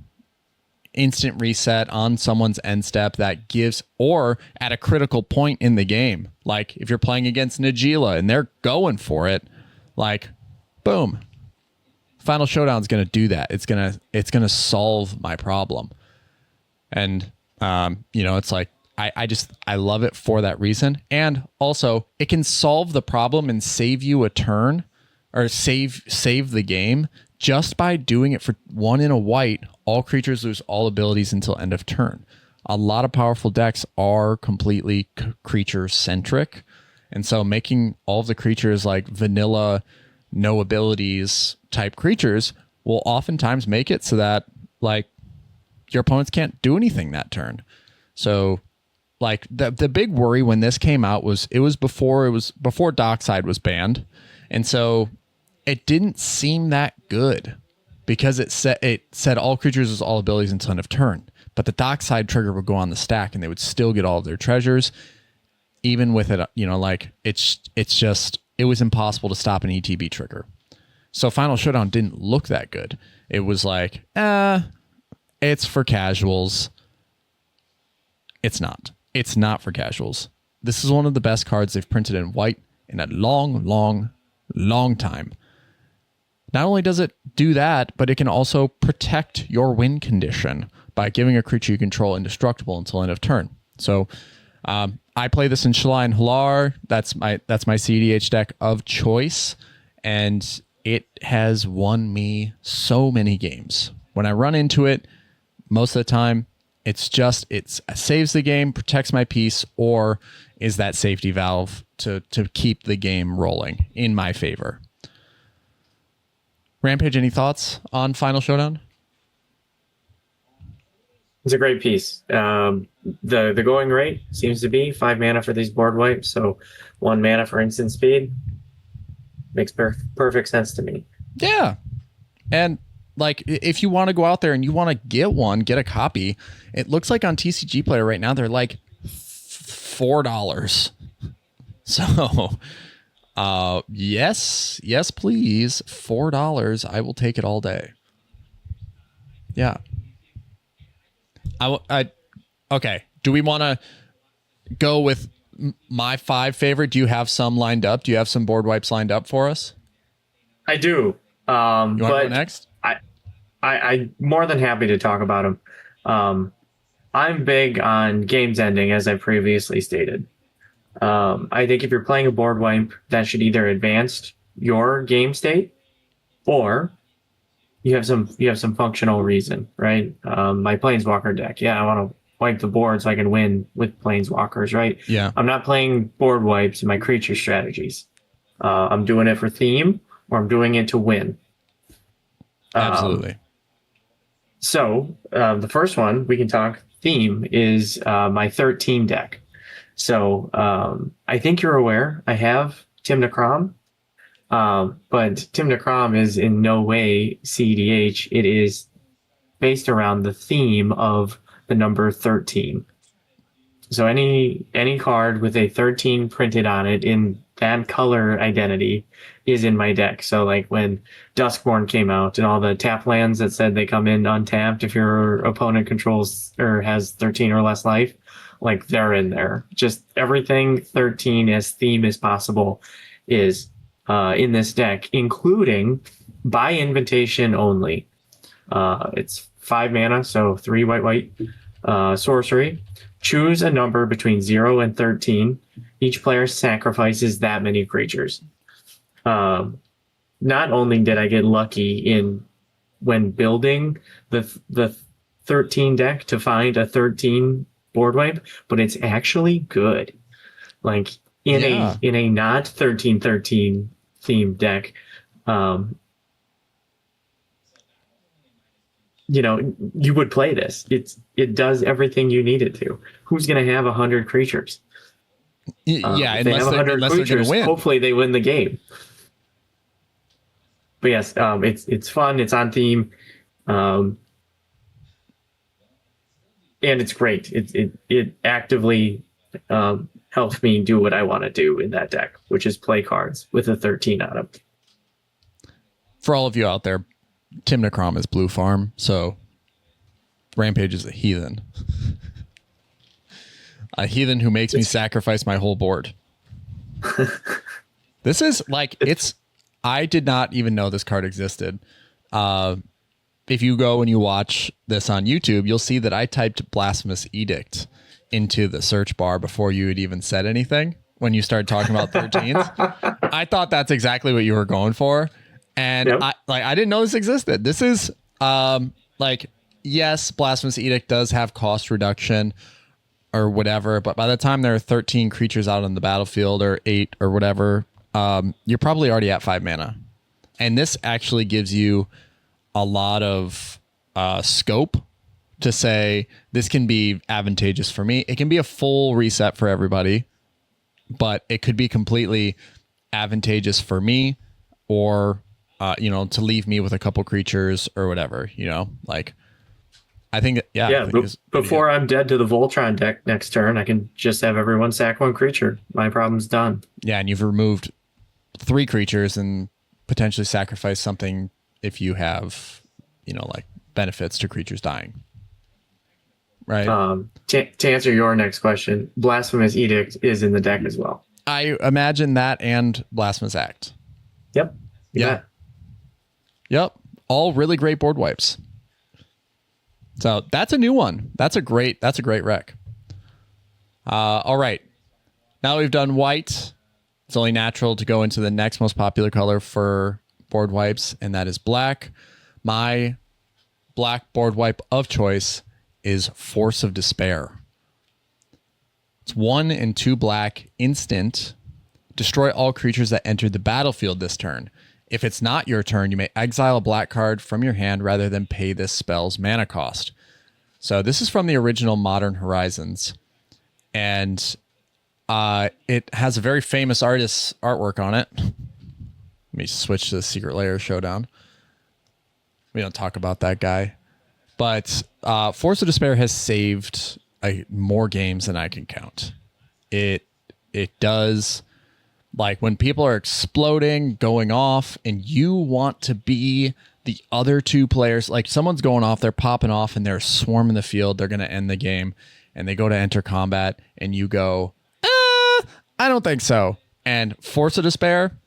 [SPEAKER 1] instant reset on someone's end step that gives, or at a critical point in the game, like if you're playing against Najila and they're going for it, like boom, Final Showdown's going to do that. It's going to solve my problem. And it's like I love it for that reason. And also it can solve the problem and save you a turn, or save the game just by doing it for 1 in a white. All creatures lose all abilities until end of turn. A lot of powerful decks are completely creature centric. And so making all of the creatures like vanilla, no abilities type creatures will oftentimes make it so that like your opponents can't do anything that turn. So like the big worry when this came out was before Dockside was banned. And so it didn't seem that good because it said all creatures with all abilities until end of turn. But the Dockside trigger would go on the stack and they would still get all of their treasures. Even with it, you know, like it was impossible to stop an ETB trigger. So Final Showdown didn't look that good. It was like, it's for casuals. It's not. It's not for casuals. This is one of the best cards they've printed in white in a long, long, long time. Not only does it do that, but it can also protect your win condition by giving a creature you control indestructible until end of turn. So I play this in Shalai and Halar. That's my CDH deck of choice, and it has won me so many games. When I run into it, most of the time, it saves the game, protects my piece, or is that safety valve to keep the game rolling in my favor. Rampage, any thoughts on Final Showdown?
[SPEAKER 2] It's a great piece. The going rate seems to be 5 mana for these board wipes, so 1 mana for instant speed. Makes perfect sense to me.
[SPEAKER 1] Yeah. And like, if you want to go out there and you want to get a copy, it looks like on TCG Player right now, they're like $4. So, yes, please. $4. I will take it all day. Yeah. Okay. Do we want to go with my 5 favorite? Do you have some lined up? Do you have some board wipes lined up for us?
[SPEAKER 2] I do. You
[SPEAKER 1] want to go next?
[SPEAKER 2] I'm more than happy to talk about them. I'm big on games ending, as I previously stated. I think if you're playing a board wipe, that should either advance your game state, or you have some functional reason, right? My Planeswalker deck, I want to wipe the board so I can win with Planeswalkers, right?
[SPEAKER 1] Yeah. I'm
[SPEAKER 2] not playing board wipes in my creature strategies. I'm doing it for theme, or I'm doing it to win.
[SPEAKER 1] Absolutely.
[SPEAKER 2] So the first one we can talk theme is my 13 deck. So I think you're aware I have Timna Krom, but Timna Krom is in no way CDH. It is based around the theme of the number 13. So any card with a 13 printed on it in that color identity is in my deck. So like when Duskborn came out and all the tap lands that said they come in untapped if your opponent controls or has 13 or less life, like they're in there. Just everything 13 as theme as possible is in this deck, including by invitation only. It's 5 mana, so 3 white sorcery. Choose a number between 0 and 13. Each player sacrifices that many creatures. Not only did I get lucky when building the 13 deck to find a 13 board wipe, but it's actually good. Like in a not 13/13 themed deck, you would play this. It does everything you need it to. Who's going to have 100 creatures?
[SPEAKER 1] Unless they're going to win.
[SPEAKER 2] Hopefully they win the game. But yes, it's fun. It's on theme, and it's great. It actively helps me do what I want to do in that deck, which is play cards with a 13 on them.
[SPEAKER 1] For all of you out there, Timna Krom is blue farm, so Rampage is a heathen. A heathen who makes me sacrifice my whole board. This is like, I did not even know this card existed. If you go and you watch this on YouTube, you'll see that I typed Blasphemous Edict into the search bar before you had even said anything when you started talking about 13s. I thought that's exactly what you were going for. And yep. I didn't know this existed. This is yes, Blasphemous Edict does have cost reduction or whatever, but by the time there are 13 creatures out on the battlefield or 8 or whatever, you're probably already at 5 mana. And this actually gives you a lot of scope to say this can be advantageous for me. It can be a full reset for everybody, but it could be completely advantageous for me, or to leave me with a couple creatures or whatever. Like I think
[SPEAKER 2] before I'm dead to the Voltron deck next turn, I can just have everyone sack one creature. My problem's done.
[SPEAKER 1] Yeah, and you've removed 3 creatures and potentially sacrifice something if you have like benefits to creatures dying. Right.
[SPEAKER 2] To answer your next question, Blasphemous Edict is in the deck as well.
[SPEAKER 1] I imagine that and Blasphemous Act.
[SPEAKER 2] Yep.
[SPEAKER 1] Yep. All really great board wipes. So that's a new one. That's a great rec. All right. Now we've done white. It's only natural to go into the next most popular color for board wipes, and that is black. My black board wipe of choice is Force of Despair. It's 1 and 2 black, instant. Destroy all creatures that entered the battlefield this turn. If it's not your turn, you may exile a black card from your hand rather than pay this spell's mana cost. So this is from the original Modern Horizons. And it has a very famous artist's artwork on it. Let me switch to the Secret Lair Showdown. We don't talk about that guy. But Force of Despair has saved more games than I can count. It does, like, when people are exploding, going off, and you want to be the other 2 players, like someone's going off, they're popping off, and they're swarming the field, they're going to end the game, and they go to enter combat, and you go, I don't think so. And Force of Despair,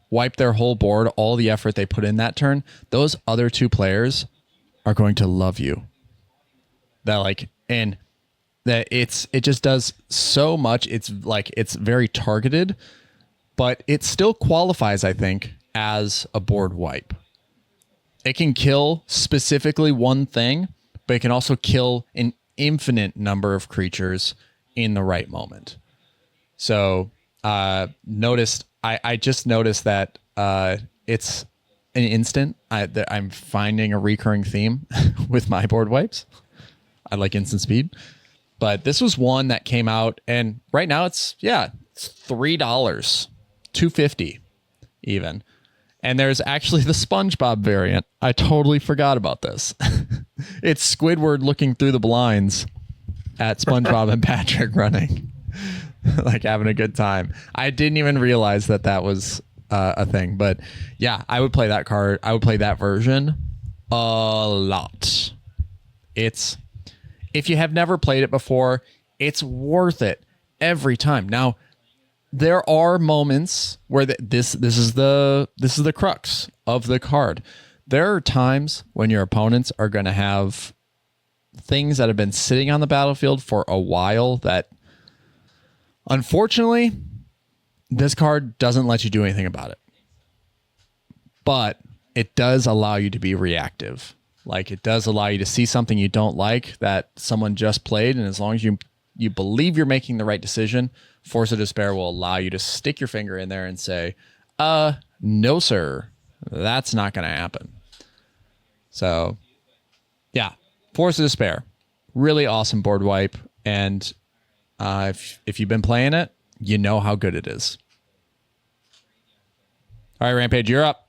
[SPEAKER 1] wipe their whole board, all the effort they put in that turn. Those other 2 players are going to love you. And that it just does so much. It's very targeted, but it still qualifies, I think, as a board wipe. It can kill specifically one thing, but it can also kill an infinite number of creatures in the right moment. So I just noticed that it's an instant. I'm finding a recurring theme with my board wipes. I like instant speed. But this was one that came out, and right now it's $3, $2.50 even. And there's actually the SpongeBob variant. I totally forgot about this. It's Squidward looking through the blinds at SpongeBob and Patrick running, like having a good time. I didn't even realize that was a thing. But yeah, I would play that card. I would play that version a lot. If you have never played it before, it's worth it every time. Now, there are moments where this is the crux of the card. There are times when your opponents are going to have things that have been sitting on the battlefield for a while that, unfortunately, this card doesn't let you do anything about it. But it does allow you to be reactive. Like, it does allow you to see something you don't like that someone just played, and as long as you believe you're making the right decision, Force of Despair will allow you to stick your finger in there and say, no, sir, that's not going to happen. So, yeah, Force of Despair, really awesome board wipe, and if you've been playing it, you know how good it is. All right, Rampage, you're up.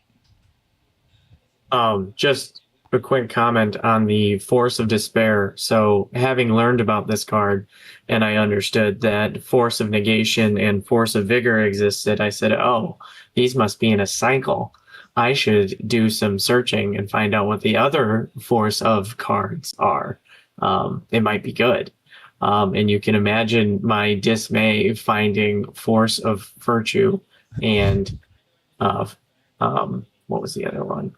[SPEAKER 2] Just a quick comment on the Force of Despair. So having learned about this card and I understood that Force of Negation and Force of Vigor existed, I said, oh, these must be in a cycle. I should do some searching and find out what the other Force of cards are. It might be good. And you can imagine my dismay finding Force of Virtue and what was the other one?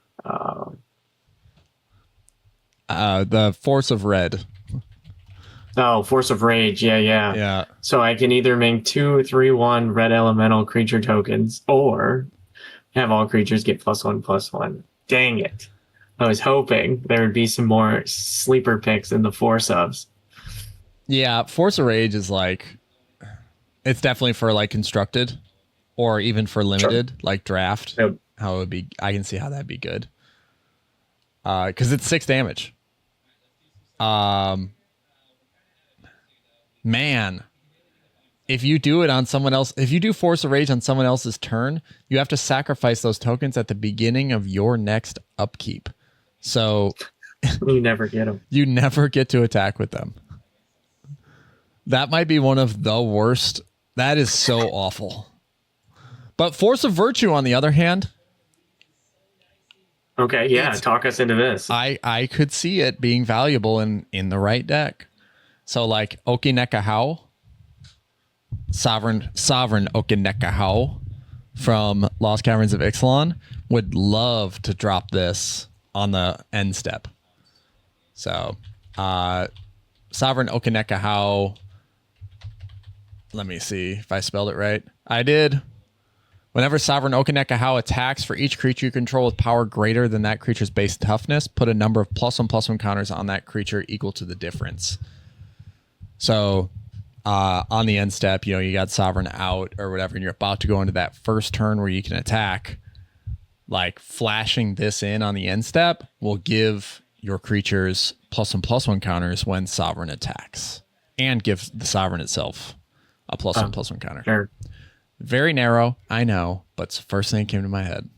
[SPEAKER 1] The Force of Red.
[SPEAKER 2] Oh, Force of Rage. Yeah. So I can either make 2/3/1 red elemental creature tokens or have all creatures get +1/+1. Dang it. I was hoping there would be some more sleeper picks in the Force ofs.
[SPEAKER 1] Yeah, Force of Rage is like, it's definitely for like constructed or even for limited, like draft.
[SPEAKER 2] Yep.
[SPEAKER 1] How it would be, I can see how that'd be good. Because it's 6 damage. Man, if you do it on someone else, if you do Force of Rage on someone else's turn, you have to sacrifice those tokens at the beginning of your next upkeep. So
[SPEAKER 2] you never get them.
[SPEAKER 1] You never get to attack with them. That might be one of the worst. That is so awful. But Force of Virtue, on the other hand.
[SPEAKER 2] Okay, yeah, talk us into this.
[SPEAKER 1] I could see it being valuable in the right deck. So like Okinekahau, Sovereign Okinekahau from Lost Caverns of Ixalan would love to drop this on the end step. So Sovereign Okinekahau, let me see if I spelled it right. I did. Whenever Sovereign Okinekahau attacks, for each creature you control with power greater than that creature's base toughness, put a number of +1/+1 counters on that creature equal to the difference. So on the end step, you got Sovereign out or whatever, and you're about to go into that first turn where you can attack. Like flashing this in on the end step will give your creatures +1/+1 counters when Sovereign attacks, and give the Sovereign itself a +1/+1 counter.
[SPEAKER 2] Sure.
[SPEAKER 1] Very narrow, I know, but it's the first thing that came to my head.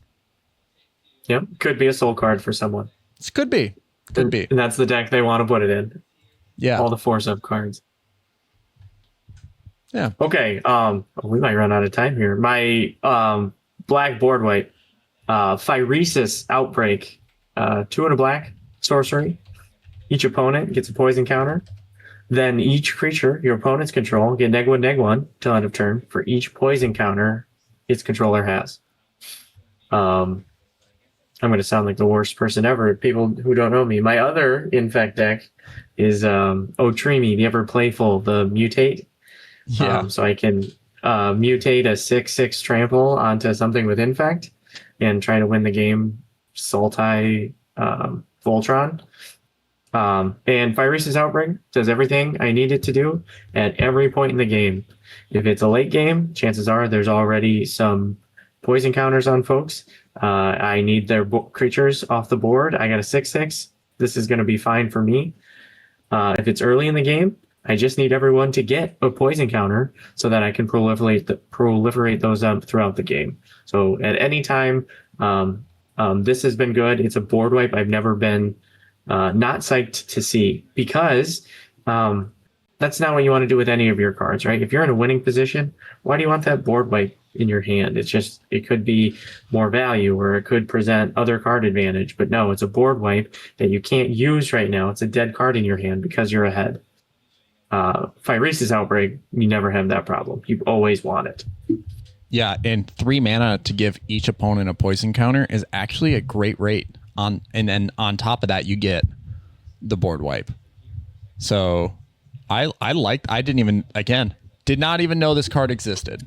[SPEAKER 2] Yep, could be a soul card for someone.
[SPEAKER 1] This could be. Could be.
[SPEAKER 2] And that's the deck they want to put it in.
[SPEAKER 1] Yeah.
[SPEAKER 2] All the Force of cards.
[SPEAKER 1] Yeah.
[SPEAKER 2] Okay, we might run out of time here. My black board wipe, Phyresis Outbreak, 2 and a black, sorcery. Each opponent gets a poison counter. Then each creature your opponents control get -1/-1 till end of turn for each poison counter its controller has. I'm going to sound like the worst person ever. People who don't know me. My other Infect deck is Otrimi, the Ever Playful, the Mutate.
[SPEAKER 1] Yeah.
[SPEAKER 2] So I can mutate a 6/6 trample onto something with Infect and try to win the game. Sultai Voltron. And Phyresis Outbreak does everything I need it to do at every point in the game. If it's a late game, chances are there's already some poison counters on folks. I need their creatures off the board. I got a 6/6. This is going to be fine for me. If it's early in the game, I just need everyone to get a poison counter so that I can proliferate those up throughout the game. So at any time, this has been good. It's a board wipe I've never been not psyched to see, because that's not what you want to do with any of your cards, right? If you're in a winning position, why do you want that board wipe in your hand? It's just, it could be more value, or it could present other card advantage, but no, it's a board wipe that you can't use right now. It's a dead card in your hand because you're ahead. Phyresis Outbreak, you never have that problem. You always want it.
[SPEAKER 1] Yeah, and 3 mana to give each opponent a poison counter is actually a great rate. And then on top of that, you get the board wipe. So I did not even know this card existed.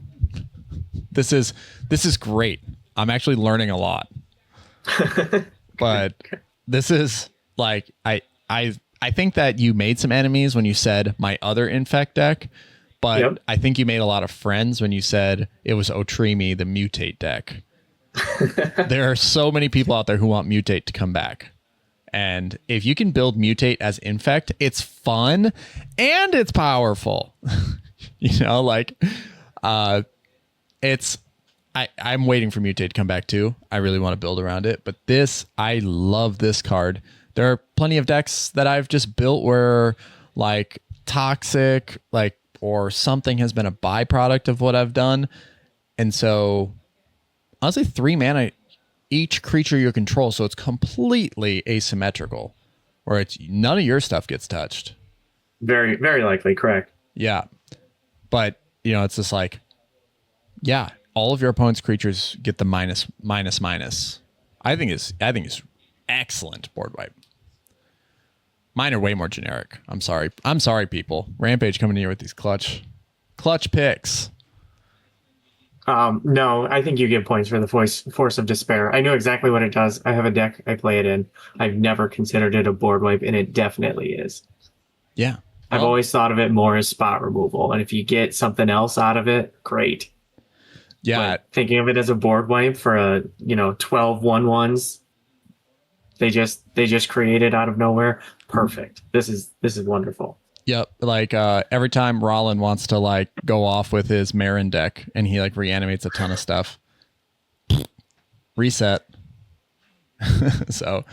[SPEAKER 1] This is great. I'm actually learning a lot. But this is like, I think that you made some enemies when you said my other Infect deck, but yep. I think you made a lot of friends when you said it was Otrimi, the Mutate deck. There are so many people out there who want Mutate to come back. And if you can build Mutate as Infect, it's fun and it's powerful. I'm waiting for Mutate to come back too. I really want to build around it. But I love this card. There are plenty of decks that I've just built where like Toxic, or something has been a byproduct of what I've done. And so honestly, 3 mana each creature you control, so it's completely asymmetrical, where it's none of your stuff gets touched.
[SPEAKER 2] Very, very likely, correct.
[SPEAKER 1] Yeah. But, it's just like, yeah, all of your opponent's creatures get the minus. I think it's excellent board wipe. Mine are way more generic. I'm sorry, people. Rampage coming in here with these clutch picks.
[SPEAKER 2] No, I think you get points for the Force of Despair. I know exactly what it does. I have a deck I play it in. I've never considered it a board wipe, and it definitely is.
[SPEAKER 1] Yeah.
[SPEAKER 2] I've always thought of it more as spot removal, and if you get something else out of it, great.
[SPEAKER 1] Yeah.
[SPEAKER 2] But thinking of it as a board wipe for 12 1/1s, They just created out of nowhere. Perfect. This is wonderful.
[SPEAKER 1] Yep. Like every time Rollin wants to like go off with his Marin deck and he like reanimates a ton of stuff. Reset. So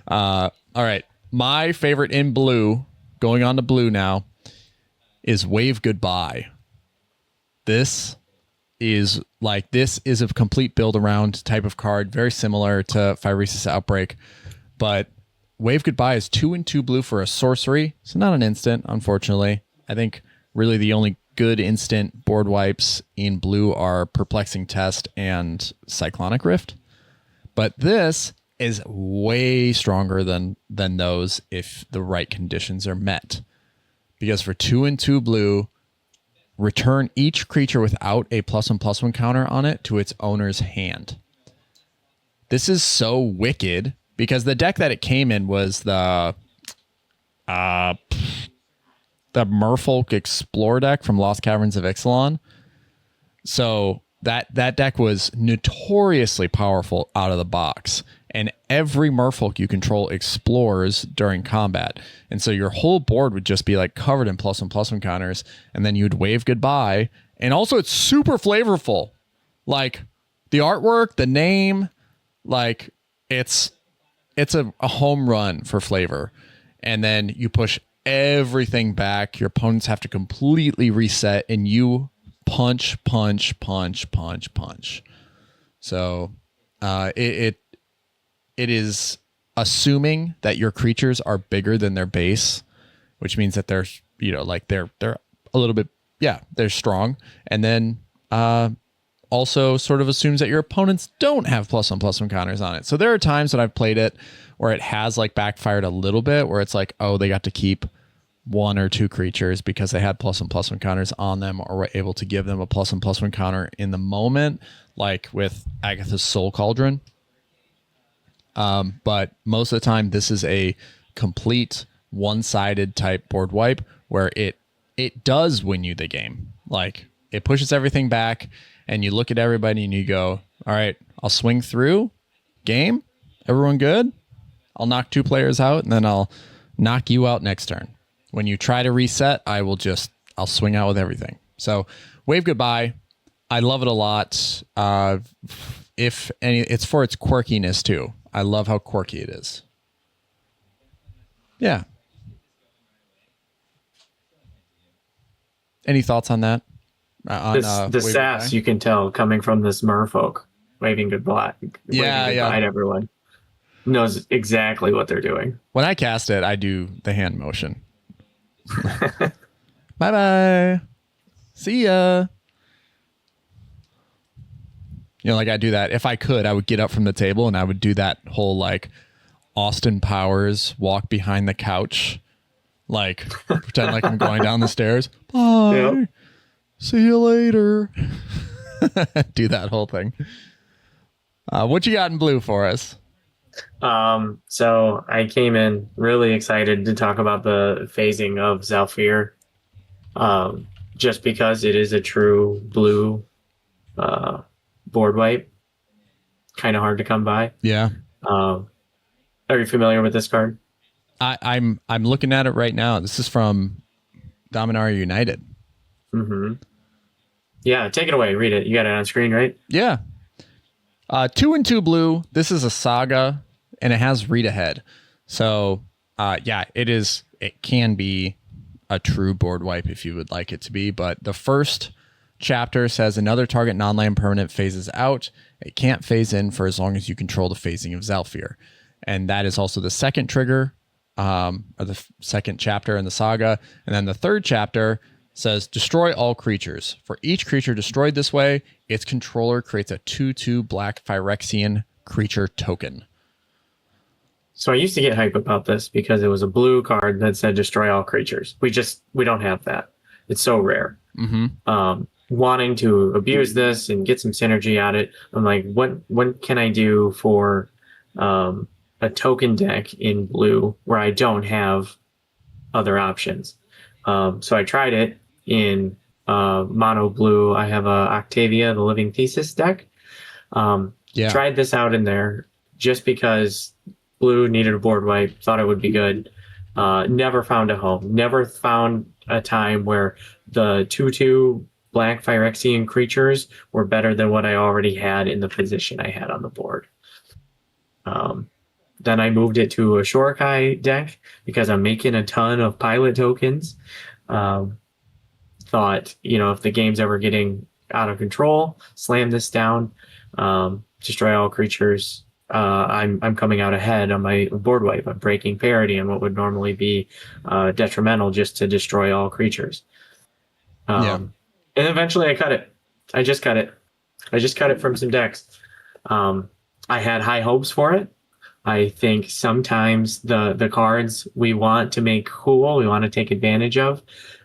[SPEAKER 1] all right. My favorite in blue, going on to blue now, is Wave Goodbye. This is a complete build around type of card, very similar to Phyresis Outbreak, but Wave Goodbye is 2/2 blue for a sorcery, so not an instant, unfortunately. I think really the only good instant board wipes in blue are Perplexing Test and Cyclonic Rift, but this is way stronger than those if the right conditions are met, because for 2/2 blue, return each creature without a +1/+1 counter on it to its owner's hand. This is so wicked because the deck that it came in was the Merfolk Explore deck from Lost Caverns of Ixalan. So that deck was notoriously powerful out of the box. And every Merfolk you control explores during combat. And so your whole board would just be like covered in +1/+1 counters. And then you'd Wave Goodbye. And also it's super flavorful. Like the artwork, the name, like it's a home run for flavor. And then you push everything back. Your opponents have to completely reset and you punch. So it is assuming that your creatures are bigger than their base, which means that they're, like they're a little bit, they're strong. And then also sort of assumes that your opponents don't have +1/+1 counters on it. So there are times when I've played it where it has like backfired a little bit, where it's like, oh, they got to keep 1 or 2 creatures because they had +1/+1 counters on them, or were able to give them a +1/+1 counter in the moment, like with Agatha's Soul Cauldron. But most of the time, this is a complete one-sided type board wipe where it does win you the game. Like it pushes everything back, and you look at everybody and you go, "All right, I'll swing through. Game, everyone good? I'll knock 2 players out, and then I'll knock you out next turn. When you try to reset, I'll swing out with everything." So, Wave Goodbye. I love it a lot. It's for its quirkiness too. I love how quirky it is. Yeah. Any thoughts on that?
[SPEAKER 2] The sass Goodbye? You can tell coming from this merfolk waving goodbye. Waving goodbye to everyone. Knows exactly what they're doing.
[SPEAKER 1] When I cast it, I do the hand motion. Bye-bye. See ya. Like I do that. If I could, I would get up from the table and I would do that whole like Austin Powers walk behind the couch. Like pretend like I'm going down the stairs. Bye. Yep. See you later. Do that whole thing. What you got in blue for us?
[SPEAKER 2] So I came in really excited to talk about the phasing of Zhalfir. Just because it is a true blue board wipe. Kind of hard to come by.
[SPEAKER 1] Yeah.
[SPEAKER 2] Are you familiar with this card?
[SPEAKER 1] I'm looking at it right now. This is from Dominaria United.
[SPEAKER 2] Mm-hmm. Yeah, take it away. Read it. You got it on screen, right?
[SPEAKER 1] Yeah. 2/2 blue. This is a saga, and it has read ahead. So, it can be a true board wipe if you would like it to be. But the first chapter says another target non-land permanent phases out. It can't phase in for as long as you control the phasing of Zhalfir. And that is also the second trigger, or the second chapter in the saga. And then the third chapter says destroy all creatures. For each creature destroyed this way, its controller creates a 2/2 black Phyrexian creature token.
[SPEAKER 2] So I used to get hype about this because it was a blue card that said destroy all creatures. We don't have that. It's so rare.
[SPEAKER 1] Mm-hmm.
[SPEAKER 2] Wanting to abuse this and get some synergy out of it, I'm like, what can I do for a token deck in blue where I don't have other options? So I tried it in mono blue. I have a Octavia, the Living Thesis deck. Tried this out in there just because blue, needed a board wipe, thought it would be good. Never found a home. Never found a time where the 2/2 black Phyrexian creatures were better than what I already had in the position I had on the board. Then I moved it to a Shorekai deck because I'm making a ton of pilot tokens. Thought, if the game's ever getting out of control, slam this down, destroy all creatures. I'm coming out ahead on my board wipe. I'm breaking parity on what would normally be detrimental just to destroy all creatures. And eventually I cut it. I just cut it from some decks. I had high hopes for it. I think sometimes the cards we want to make cool, we want to take advantage of,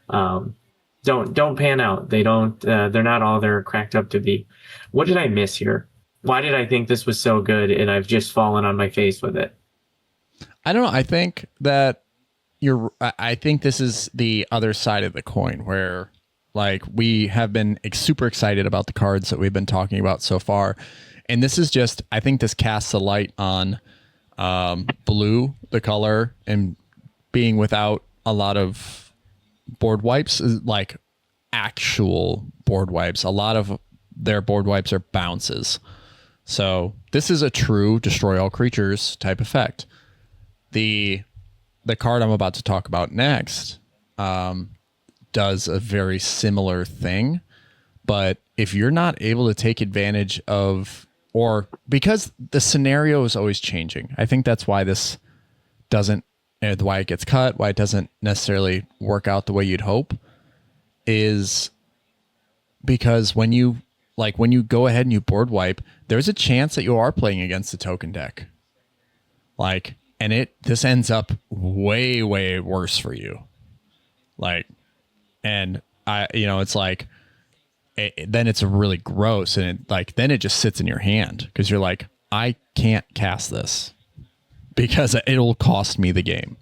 [SPEAKER 2] don't pan out. They don't. They're not all they're cracked up to be. What did I miss here? Why did I think this was so good and I've just fallen on my face with it?
[SPEAKER 1] I don't know. I think that I think this is the other side of the coin where, like, we have been super excited about the cards that we've been talking about so far, and this is just. I think this casts a light on blue, the color, and being without a lot of board wipes, like actual board wipes. A lot of their board wipes are bounces. So this is a true destroy all creatures type effect. The card I'm about to talk about next does a very similar thing, but if you're not able to take advantage of, or because the scenario is always changing, I think that's why this doesn't, why it gets cut, why it doesn't necessarily work out the way you'd hope, is because when you go ahead and you board wipe, there's a chance that you are playing against a token deck. And this ends up way, way worse for you. Then it's really gross, and then it just sits in your hand because you're like, I can't cast this because it'll cost me the game.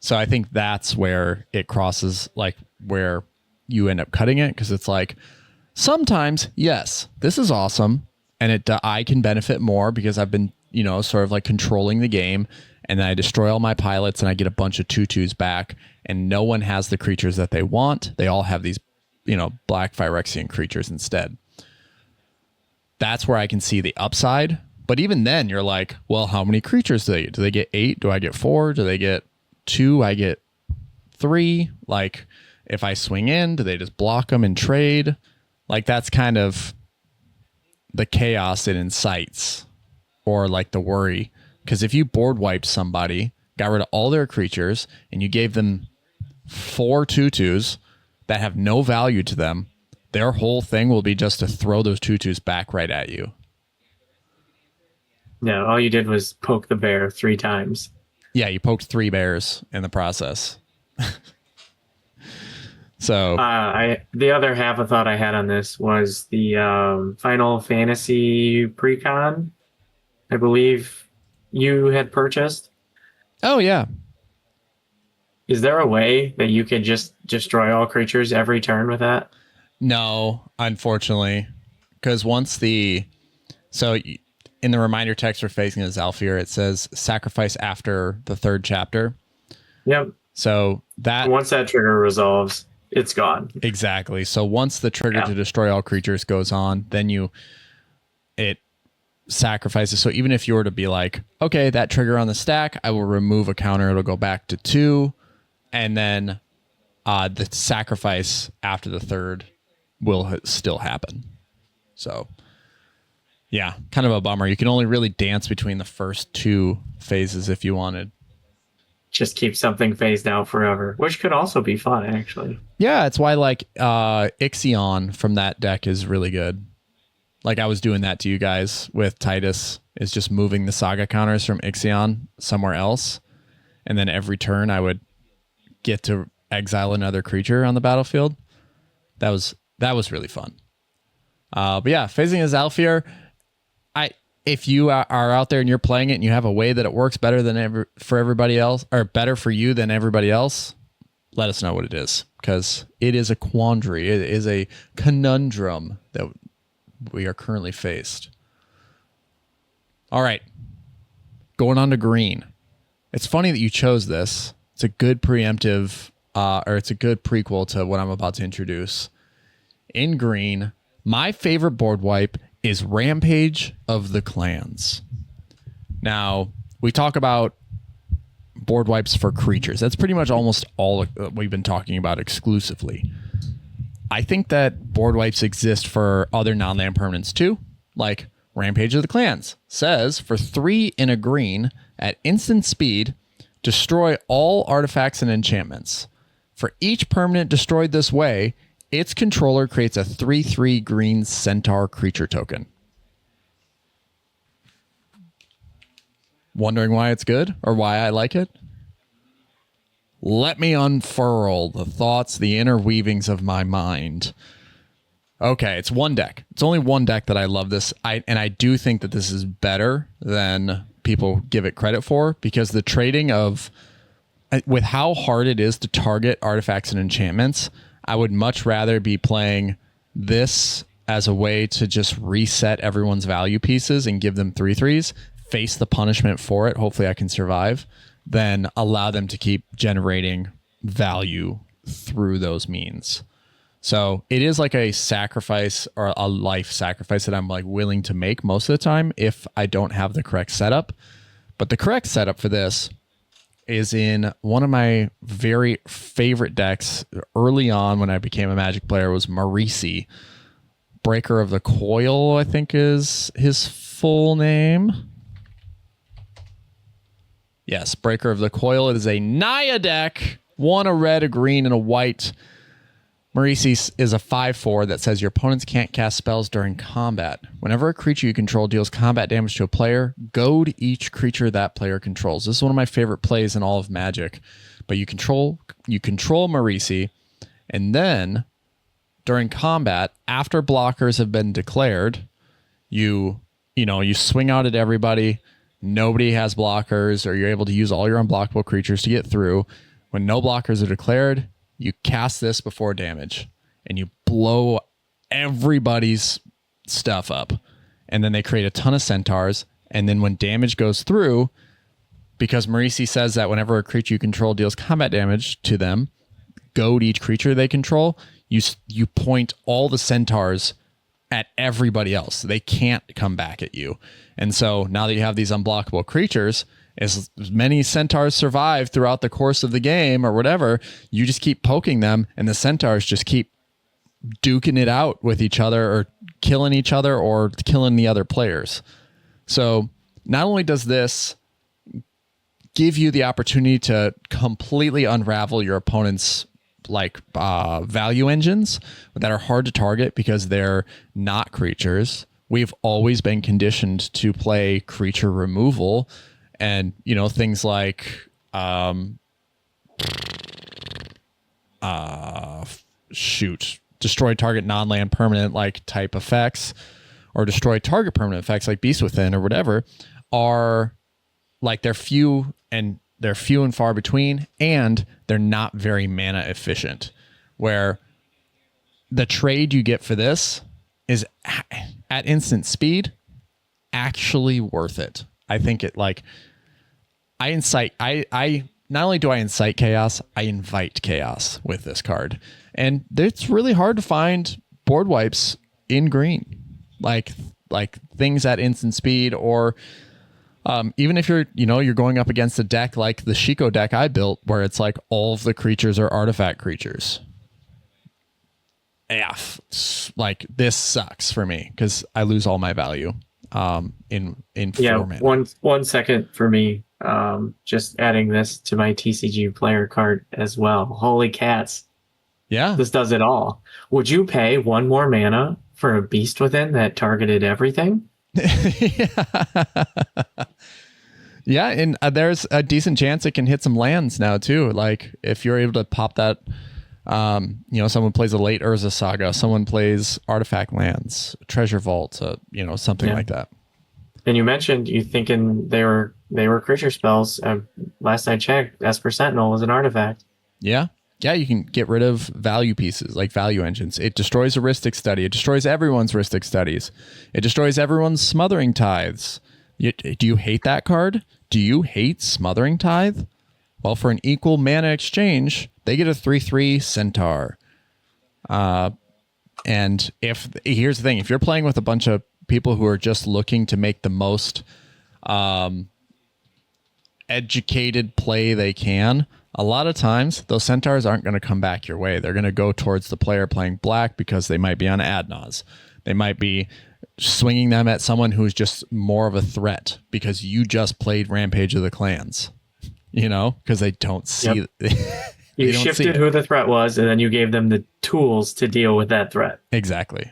[SPEAKER 1] So I think that's where it crosses, where you end up cutting it, because it's like, sometimes, yes, this is awesome, and I can benefit more because I've been, sort of like controlling the game, and then I destroy all my pilots and I get a bunch of 2/2s back, and no one has the creatures that they want. They all have these, black Phyrexian creatures instead. That's where I can see the upside. But even then, you're like, well, how many creatures do they get? Do they get 8? Do I get 4? Do they get 2? I get 3. If I swing in, do they just block them and trade? That's kind of the chaos it incites, or the worry. Because if you board wiped somebody, got rid of all their creatures, and you gave them 4 2/2s that have no value to them, their whole thing will be just to throw those 2/2s back right at you.
[SPEAKER 2] No, all you did was poke the bear 3 times.
[SPEAKER 1] Yeah, you poked 3 bears in the process. So
[SPEAKER 2] the other half of thought I had on this was the Final Fantasy Precon, I believe you had purchased.
[SPEAKER 1] Oh, yeah.
[SPEAKER 2] Is there a way that you could just destroy all creatures every turn with that?
[SPEAKER 1] No, unfortunately. Because in the reminder text for Phasing of Zhalfir, it says sacrifice after the 3rd chapter.
[SPEAKER 2] Yep.
[SPEAKER 1] So
[SPEAKER 2] once that trigger resolves, it's gone.
[SPEAKER 1] Exactly. So once the trigger to destroy all creatures goes on, then it sacrifices. So even if you were to be like, okay, that trigger on the stack, I will remove a counter. It'll go back to 2. And then the sacrifice after the 3rd will still happen. So yeah, kind of a bummer. You can only really dance between the first 2 phases if you wanted.
[SPEAKER 2] Just keep something phased out forever, which could also be fun, actually.
[SPEAKER 1] Yeah, it's why Ixion from that deck is really good. I was doing that to you guys with Titus, is just moving the saga counters from Ixion somewhere else, and then every turn I would get to exile another creature on the battlefield. That was really fun. But yeah, Phasing of Zhalfir, if you are out there and you're playing it and you have a way that it works better than for everybody else, or better for you than everybody else, let us know what it is, because it is a quandary. It is a conundrum that we are currently faced. All right. going on to green. It's funny that you chose this. It's a good preemptive, or it's a good prequel to what I'm about to introduce. In green, my favorite board wipe is Rampage of the Clans. Now, we talk about board wipes for creatures. That's pretty much almost all we've been talking about exclusively. I think that board wipes exist for other non-land permanents too, like Rampage of the Clans says for 3 in a green at instant speed, destroy all artifacts and enchantments. For each permanent destroyed this way, its controller creates a 3/3 green centaur creature token. Wondering why it's good or why I like it? Let me unfurl the thoughts, the interweavings of my mind. Okay, it's one deck. It's only one deck that I love this. And I do think that this is better than people give it credit for, because the trading of, with how hard it is to target artifacts and enchantments, I would much rather be playing this as a way to just reset everyone's value pieces and give them 3/3s, face the punishment for it. Hopefully I can survive, than allow them to keep generating value through those means. So it is like a sacrifice, or a life sacrifice, that I'm like willing to make most of the time if I don't have the correct setup. But the correct setup for this is in one of my very favorite decks early on when I became a Magic player, was Marisi. Breaker of the Coil, I think is his full name. Yes, Breaker of the Coil. It is a Naya deck. 1 a red, a green, and a white. Marisi is a 5/4 that says your opponents can't cast spells during combat. Whenever a creature you control deals combat damage to a player, goad each creature that player controls. This is one of my favorite plays in all of Magic. But you control Marisi, and then during combat, after blockers have been declared, you swing out at everybody. Nobody has blockers, or you're able to use all your unblockable creatures to get through. When no blockers are declared, you cast this before damage, and you blow everybody's stuff up. And then they create a ton of centaurs. And then when damage goes through, because Marisi says that whenever a creature you control deals combat damage to them, goad each creature they control, you point all the centaurs at everybody else. They can't come back at you. And so now that you have these unblockable creatures, as many centaurs survive throughout the course of the game or whatever, you just keep poking them, and the centaurs just keep duking it out with each other, or killing each other, or killing the other players. So not only does this give you the opportunity to completely unravel your opponent's value engines that are hard to target because they're not creatures. We've always been conditioned to play creature removal, and things like destroy target non-land permanent like type effects, or destroy target permanent effects like Beast Within or whatever, are like they're few and far between, and they're not very mana efficient, where the trade you get for this is at instant speed actually worth it. I think it I not only do I incite chaos, I invite chaos with this card. And it's really hard to find board wipes in green, like things at instant speed, or even if you're going up against a deck like the Shiko deck I built, where it's like all of the creatures are artifact creatures. Like this sucks for me because I lose all my value in 4 mana.
[SPEAKER 2] 1 second for me. Just adding this to my TCG player card as well. Holy cats.
[SPEAKER 1] Yeah.
[SPEAKER 2] This does it all. Would you pay 1 more mana for a Beast Within that targeted everything?
[SPEAKER 1] Yeah, and there's a decent chance it can hit some lands now too. Like if you're able to pop that, someone plays a late Urza Saga, someone plays artifact lands, treasure vault, something like that.
[SPEAKER 2] And you mentioned you thinking they were creature spells. Last I checked, Esper Sentinel was an artifact.
[SPEAKER 1] Yeah, you can get rid of value pieces like value engines. It destroys a Rhystic Study. It destroys everyone's Rhystic Studies. It destroys everyone's Smothering Tithes. Do you hate that card? Do you hate Smothering Tithe? Well, for an equal mana exchange, they get a 3/3 Centaur. And here's the thing, if you're playing with a bunch of people who are just looking to make the most educated play they can, a lot of times those Centaurs aren't going to come back your way. They're going to go towards the player playing black because they might be on Adnaz. They might be swinging them at someone who's just more of a threat because you just played Rampage of the Clans, because they don't see. Yep.
[SPEAKER 2] You shifted who the threat was, and then you gave them the tools to deal with that threat.
[SPEAKER 1] Exactly.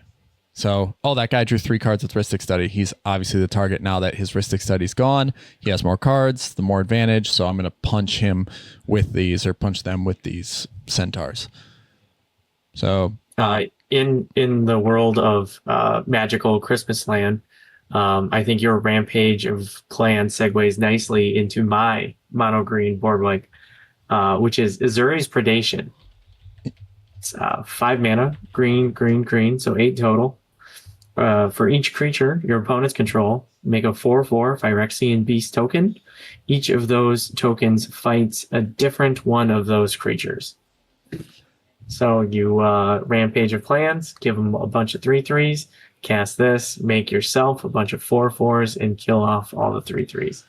[SPEAKER 1] So, that guy drew 3 cards with Rhystic Study. He's obviously the target now that his Rhystic Study's gone. He has more cards, the more advantage. So I'm going to punch him with these, or punch them with these Centaurs. So,
[SPEAKER 2] in the world of magical Christmas land, I think your Rampage of Clans segues nicely into my mono green board wipe. Which is Azuri's Predation. It's 5 mana, green, so 8 total. For each creature your opponents control, make a 4/4 Phyrexian Beast token. Each of those tokens fights a different one of those creatures. So you Rampage of Clans, give them a bunch of 3/3s, cast this, make yourself a bunch of 4/4s, and kill off all the 3/3s.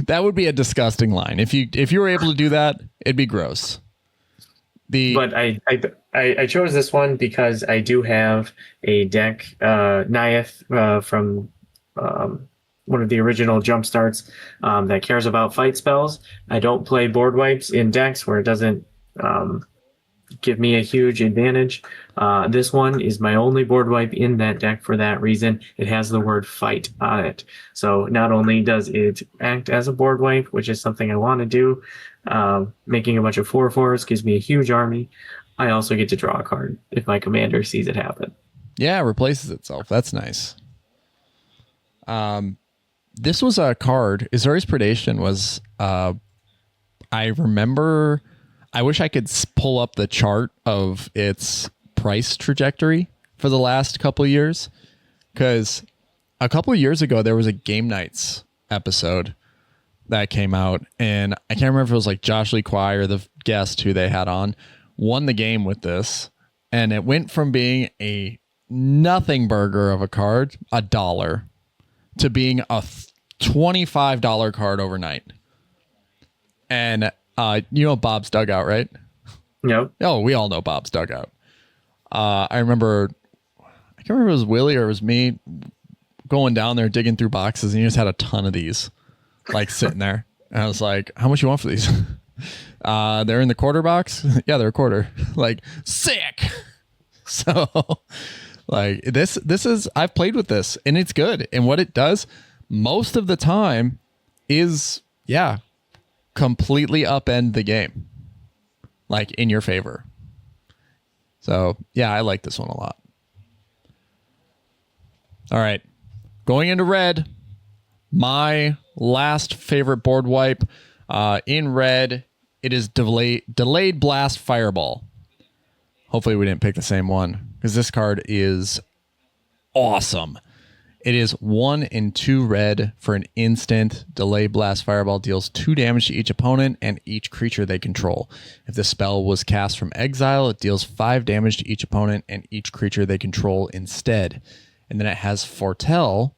[SPEAKER 1] That would be a disgusting line. If you were able to do that, it'd be gross.
[SPEAKER 2] But I chose this one because I do have a deck, Nayeth from one of the original Jumpstarts, that cares about fight spells. I don't play board wipes in decks where it doesn't give me a huge advantage. This one is my only board wipe in that deck for that reason. It has the word fight on it. So not only does it act as a board wipe, which is something I want to do, making a bunch of 4/4s gives me a huge army. I also get to draw a card if my commander sees it happen.
[SPEAKER 1] Yeah, it replaces itself. That's nice. This was a card. Azuri's Predation was, I remember... I wish I could pull up the chart of its price trajectory for the last couple of years, because a couple of years ago there was a Game Nights episode that came out, and I can't remember if it was like Josh Lee Kwai or the guest who they had on won the game with this, and it went from being a nothing burger of a card, $1, to being a $25 card overnight. And Bob's Dugout, right?
[SPEAKER 2] Yep.
[SPEAKER 1] Oh, we all know Bob's Dugout. I can't remember if it was Willie or it was me going down there digging through boxes, and he just had a ton of these like sitting there. And I was like, how much you want for these? They're in the quarter box. Yeah, they're a quarter. Like, sick. So like this is, I've played with this and it's good. And what it does most of the time is, completely upend the game, like in your favor. So I like this one a lot. All right, going into red, my last favorite board wipe. In red, it is delayed blast fireball. Hopefully we didn't pick the same one, because this card is awesome. It is 1 and 2 red for an instant. Delay Blast Fireball deals 2 damage to each opponent and each creature they control. If the spell was cast from exile, it deals 5 damage to each opponent and each creature they control instead. And then it has Foretell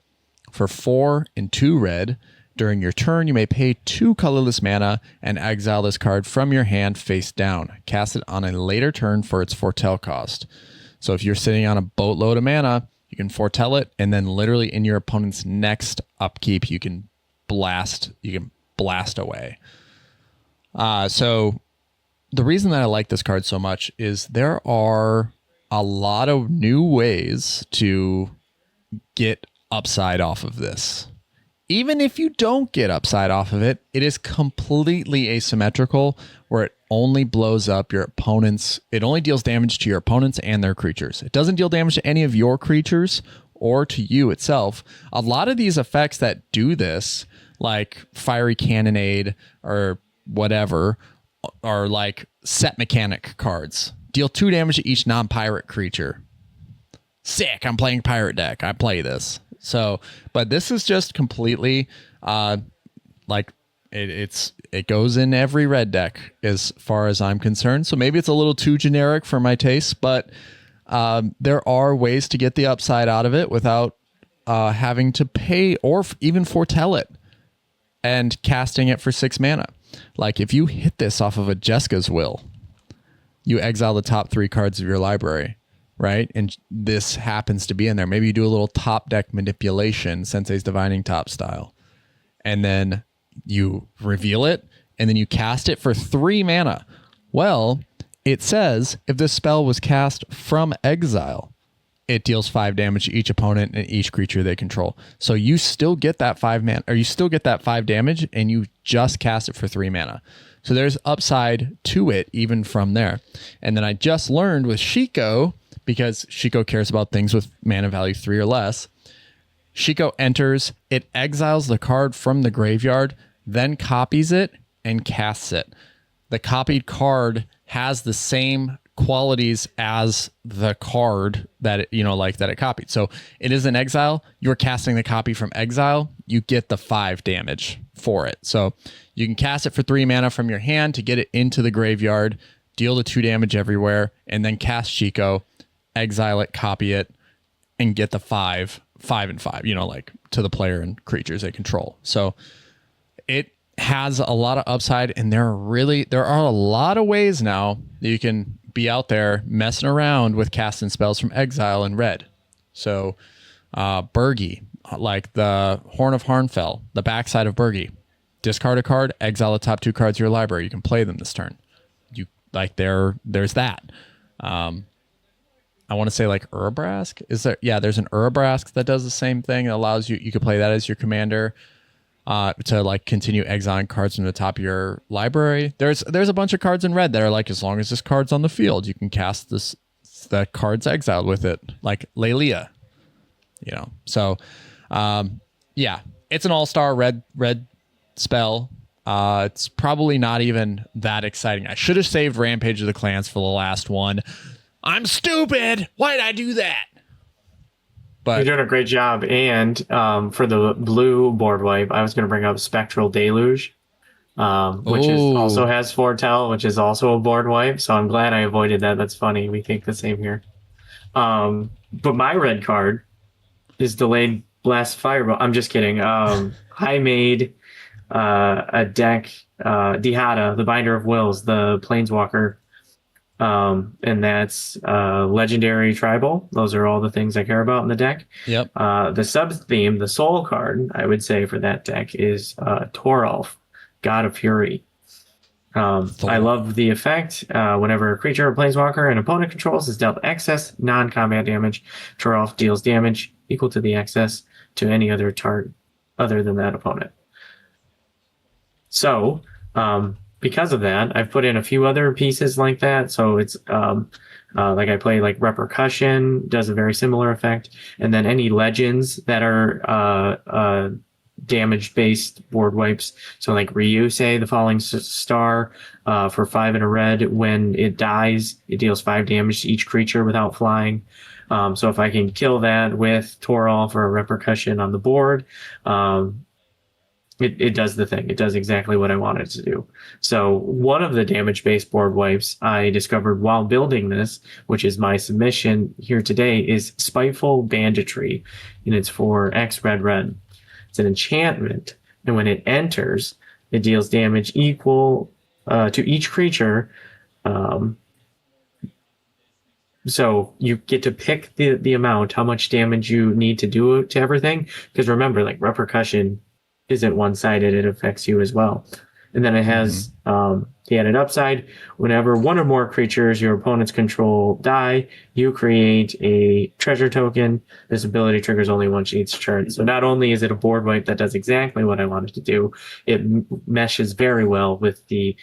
[SPEAKER 1] for 4 and 2 red. During your turn, you may pay 2 colorless mana and exile this card from your hand face down. Cast it on a later turn for its Foretell cost. So if you're sitting on a boatload of mana, you can foretell it, and then literally in your opponent's next upkeep, you can blast away. So the reason that I like this card so much is there are a lot of new ways to get upside off of this. Even if you don't get upside off of it, it is completely asymmetrical, where it only blows up your opponents. It only deals damage to your opponents and their creatures. It doesn't deal damage to any of your creatures or to you itself. A lot of these effects that do this, like Fiery Cannonade or whatever, are like set mechanic cards. Deal 2 damage to each non-pirate creature. Sick, I'm playing pirate deck. I play this. So, but this is just completely like it goes in every red deck as far as I'm concerned. So maybe it's a little too generic for my taste, but there are ways to get the upside out of it without having to pay or even foretell it and casting it for 6 mana. Like if you hit this off of a Jeska's Will, you exile the top 3 cards of your library, right? And this happens to be in there. Maybe you do a little top deck manipulation, Sensei's Divining Top style, and then you reveal it, and then you cast it for 3 mana. Well, it says if this spell was cast from exile, it deals 5 damage to each opponent and each creature they control. So you still get that 5 mana, or you still get that 5 damage, and you just cast it for 3 mana. So there's upside to it even from there. And then I just learned with Shiko, because Shiko cares about things with mana value 3 or less, Shiko enters, it exiles the card from the graveyard, then copies it and casts it. The copied card has the same qualities as the card that it, that it copied. So it is an exile. You're casting the copy from exile. You get the 5 damage for it. So you can cast it for 3 mana from your hand to get it into the graveyard, deal the 2 damage everywhere, and then cast Shiko, exile it, copy it, and get the 5 and 5, to the player and creatures they control. So it has a lot of upside, and there are a lot of ways now that you can be out there messing around with casting spells from exile in red. So Burgi, like the Horn of Harnfell, the backside of Burgi, discard a card, exile the top 2 cards of your library. You can play them this turn. There's that. I want to say like Urabrask. Is there? Yeah, there's an Urabrask that does the same thing. It allows you could play that as your commander to like continue exiling cards from the top of your library. There's a bunch of cards in red that are like, as long as this card's on the field, you can cast the card's exiled with it, like Lelia. So yeah, it's an all-star red spell. It's probably not even that exciting. I should have saved Rampage of the Clans for the last one. I'm stupid. Why did I do that? But
[SPEAKER 2] you're doing a great job. And for the blue board wipe, I was going to bring up Spectral Deluge, which also has foretell, which is also a board wipe. So I'm glad I avoided that. That's funny. We think the same here. But my red card is Delayed Blast Fireball. I'm just kidding. I made a deck, Dihada, the Binder of Wills, the Planeswalker. And that's legendary tribal. Those are all the things I care about in the deck.
[SPEAKER 1] Yep.
[SPEAKER 2] The sub theme, the soul card, I would say for that deck is Toralf, God of Fury. I love the effect. Whenever a creature or planeswalker an opponent controls is dealt excess non-combat damage, Toralf deals damage equal to the excess to any other target other than that opponent. So, because of that, I've put in a few other pieces like that. So it's like I play like Repercussion, does a very similar effect. And then any legends that are damage-based board wipes. So like Ryusei, the Falling Star, for 5 and a red. When it dies, it deals 5 damage to each creature without flying. So if I can kill that with Toralf or a Repercussion on the board, it does the thing. It does exactly what I want it to do. So one of the damage-based board wipes I discovered while building this, which is my submission here today, is Spiteful Banditry, and it's for X red. It's an enchantment, and when it enters, it deals damage equal to each creature. So you get to pick the amount, how much damage you need to do to everything. Because remember, like Repercussion isn't one-sided, it affects you as well. And then it has the added upside. Whenever one or more creatures your opponents control die, you create a treasure token. This ability triggers only once each turn. So not only is it a board wipe that does exactly what I wanted to do, it meshes very well with the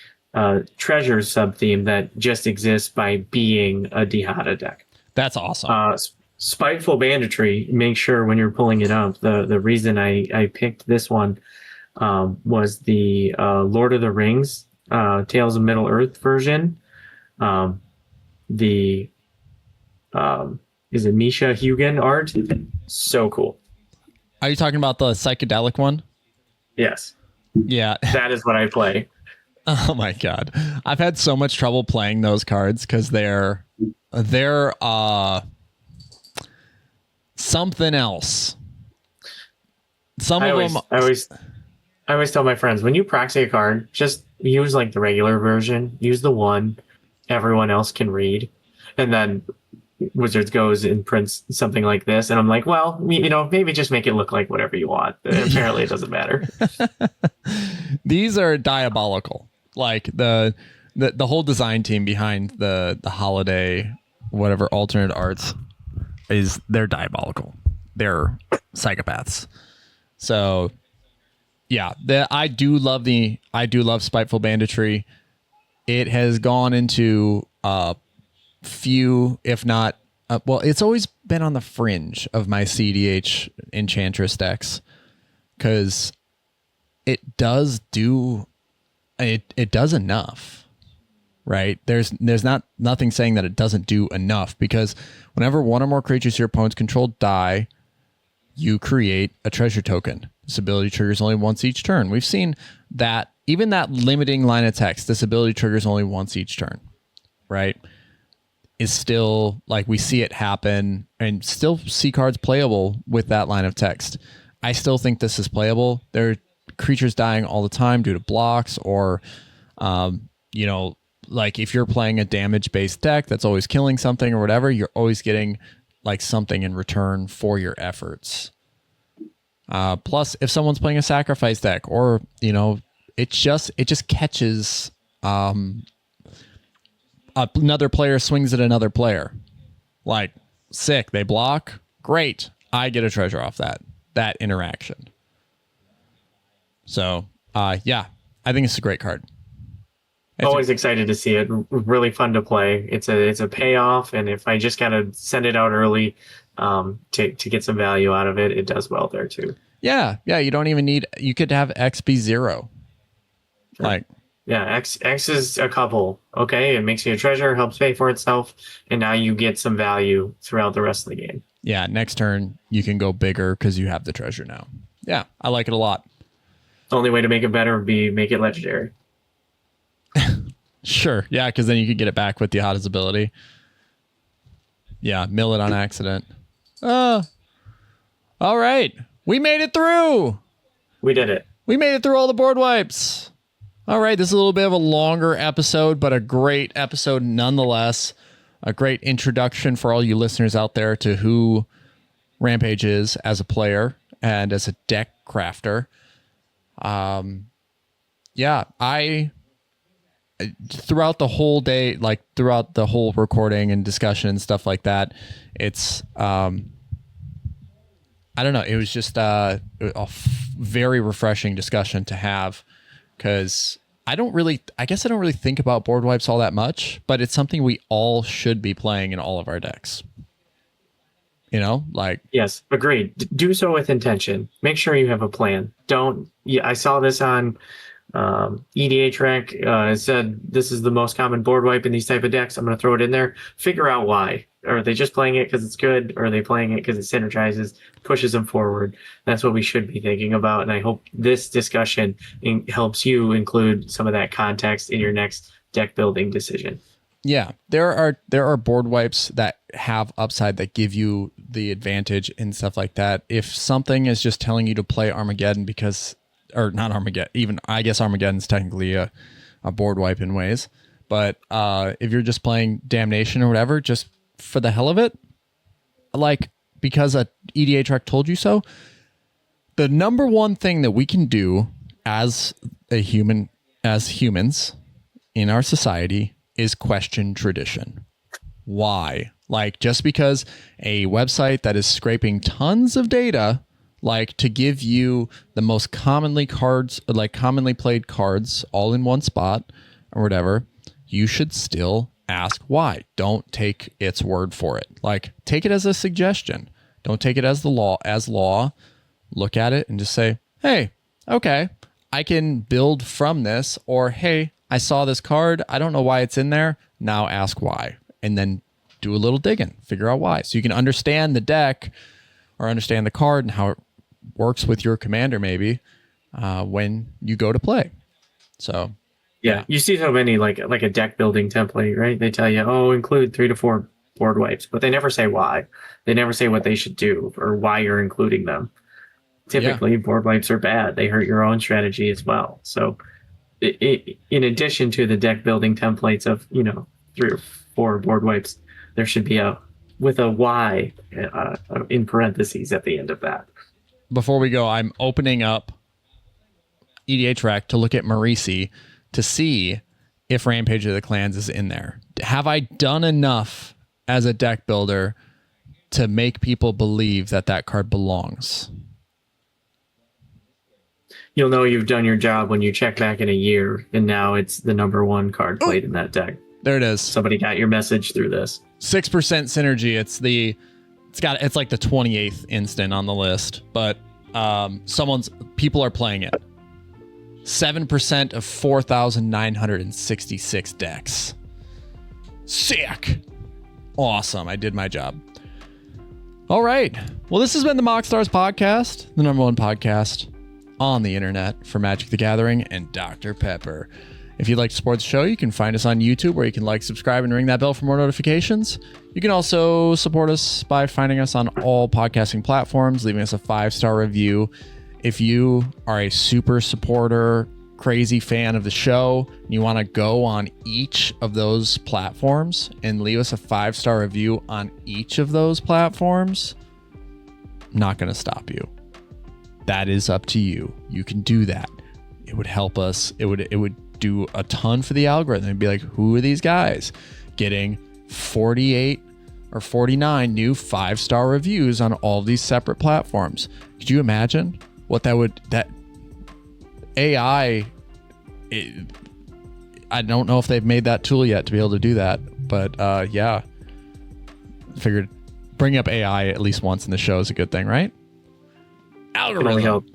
[SPEAKER 2] treasure sub-theme that just exists by being a Dihada deck.
[SPEAKER 1] That's awesome.
[SPEAKER 2] Spiteful Banditry, make sure when you're pulling it up, the reason I picked this one was the Lord of the Rings Tales of Middle Earth version. Is it Misha Hugen art? So cool.
[SPEAKER 1] Are you talking about the psychedelic one?
[SPEAKER 2] Yes.
[SPEAKER 1] Yeah.
[SPEAKER 2] That is what I play.
[SPEAKER 1] Oh my God. I've had so much trouble playing those cards because they're something else.
[SPEAKER 2] I always tell my friends, when you proxy a card, just use like the regular version. Use the one everyone else can read. And then Wizards goes and prints something like this. And I'm like, well, maybe just make it look like whatever you want. Apparently it doesn't matter.
[SPEAKER 1] These are diabolical. Like the whole design team behind the holiday, whatever alternate arts they're diabolical. They're psychopaths. So yeah, I do love Spiteful Banditry. It has gone into few, if not, well, it's always been on the fringe of my CDH Enchantress decks because it does enough, right? There's nothing saying that it doesn't do enough, because whenever one or more creatures your opponents control die, you create a treasure token. This ability triggers only once each turn. We've seen that even that limiting line of text, this ability triggers only once each turn, right? Is still, like, we see it happen and still see cards playable with that line of text. I still think this is playable. There are creatures dying all the time due to blocks or, like if you're playing a damage-based deck that's always killing something or whatever, you're always getting like something in return for your efforts. Plus, if someone's playing a sacrifice deck, or it just catches another player swings at another player, like sick. They block, great. I get a treasure off that interaction. So, yeah, I think it's a great card.
[SPEAKER 2] Always excited to see it. Really fun to play. It's a payoff, and if I just gotta send it out early to get some value out of it, it does well there too.
[SPEAKER 1] Yeah. You don't even need. You could have X be 0. Sure. Like,
[SPEAKER 2] yeah, X is a couple. Okay, it makes you a treasure, helps pay for itself, and now you get some value throughout the rest of the game.
[SPEAKER 1] Yeah, next turn you can go bigger because you have the treasure now. Yeah, I like it a lot.
[SPEAKER 2] The only way to make it better would be make it legendary.
[SPEAKER 1] Sure, yeah, because then you could get it back with the hottest ability. Yeah, mill it on accident. All right, we made it through.
[SPEAKER 2] We did it.
[SPEAKER 1] We made it through all the board wipes. All right, this is a little bit of a longer episode, but a great episode nonetheless. A great introduction for all you listeners out there to who Rampage is as a player and as a deck crafter. Yeah, throughout the whole day, like throughout the whole recording and discussion and stuff like that, it's I don't know, it was just a very refreshing discussion to have, because I guess I don't really think about board wipes all that much, but it's something we all should be playing in all of our decks. Like, yes,
[SPEAKER 2] agreed. Do so with intention. Make sure you have a plan. I saw this on EDH Rec. It said this is the most common board wipe in these type of decks. I'm going to throw it in there. Figure out why. Are they just playing it because it's good? Or are they playing it because it synergizes, pushes them forward? That's what we should be thinking about. And I hope this discussion helps you include some of that context in your next deck building decision.
[SPEAKER 1] Yeah, there are board wipes that have upside that give you the advantage and stuff like that. If something is just telling you to play Armageddon or not Armageddon, even I guess Armageddon's technically a board wipe in ways, but if you're just playing Damnation or whatever, just for the hell of it, like because a EDH Rec told you so, the number one thing that we can do as humans in our society is question tradition. Why? Like, just because a website that is scraping tons of data, like to give you the most commonly played cards all in one spot or whatever, you should still ask why. Don't take its word for it. Like, take it as a suggestion. Don't take it as law. Look at it and just say, hey, okay, I can build from this, or hey, I saw this card, I don't know why it's in there, now ask why. And then do a little digging, figure out why. So you can understand the deck or understand the card and how it works with your commander maybe when you go to play. So
[SPEAKER 2] yeah, you see so many like a deck building template, right? They tell you, oh, include 3 to 4 board wipes, but they never say why. They never say what they should do or why you're including them. Typically, board wipes are bad. They hurt your own strategy as well. So, in addition to the deck building templates of 3 or 4 board wipes, there should be a Y in parentheses at the end of that.
[SPEAKER 1] Before we go, I'm opening up EDH Rec to look at Marisi to see if Rampage of the Clans is in there. Have I done enough as a deck builder to make people believe that card belongs?
[SPEAKER 2] You'll know you've done your job when you check back in a year, and now it's the number 1 card played in that deck. There
[SPEAKER 1] it is.
[SPEAKER 2] Somebody got your message through this.
[SPEAKER 1] 6% synergy. It's like the 28th instant on the list, but people are playing it. 7% of 4,966 decks. Sick. Awesome. I did my job. All right. Well, this has been the MoxStars podcast, the number 1 podcast on the internet for Magic the Gathering and Dr. Pepper. If you'd like to support the show, you can find us on YouTube, where you can like, subscribe, and ring that bell for more notifications. You can also support us by finding us on all podcasting platforms, leaving us a 5-star review. If you are a super supporter, crazy fan of the show, and you want to go on each of those platforms and leave us a 5-star review on each of those platforms, I'm not going to stop you. That is up to you. You can do that. It would help us. It would do a ton for the algorithm. It'd be like, who are these guys getting 48 or 49 new 5-star reviews on all these separate platforms? Could you imagine what that AI, I don't know if they've made that tool yet to be able to do that, but yeah, figured bringing up AI at least once in the show is a good thing, right? Algorithm.
[SPEAKER 2] Help.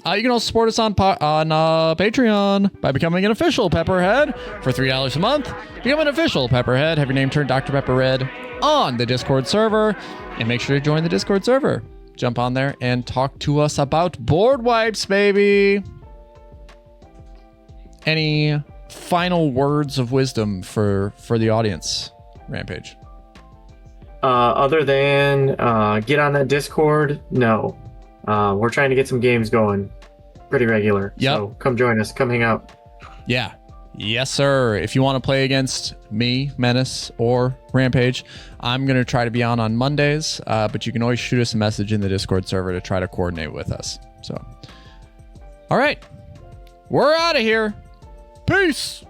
[SPEAKER 1] You can also support us on Patreon by becoming an official Pepperhead for $3 a month. Become an official Pepperhead. Have your name turned Dr. Pepper Red on the Discord server, and make sure to join the Discord server. Jump on there and talk to us about board wipes, baby. Any final words of wisdom for the audience, Rampage?
[SPEAKER 2] Other than get on that Discord, no. We're trying to get some games going pretty regular.
[SPEAKER 1] Yep.
[SPEAKER 2] So come join us. Come hang out.
[SPEAKER 1] Yeah. Yes, sir. If you want to play against me, Menace, or Rampage, I'm going to try to be on Mondays, but you can always shoot us a message in the Discord server to try to coordinate with us. So, all right. We're out of here. Peace.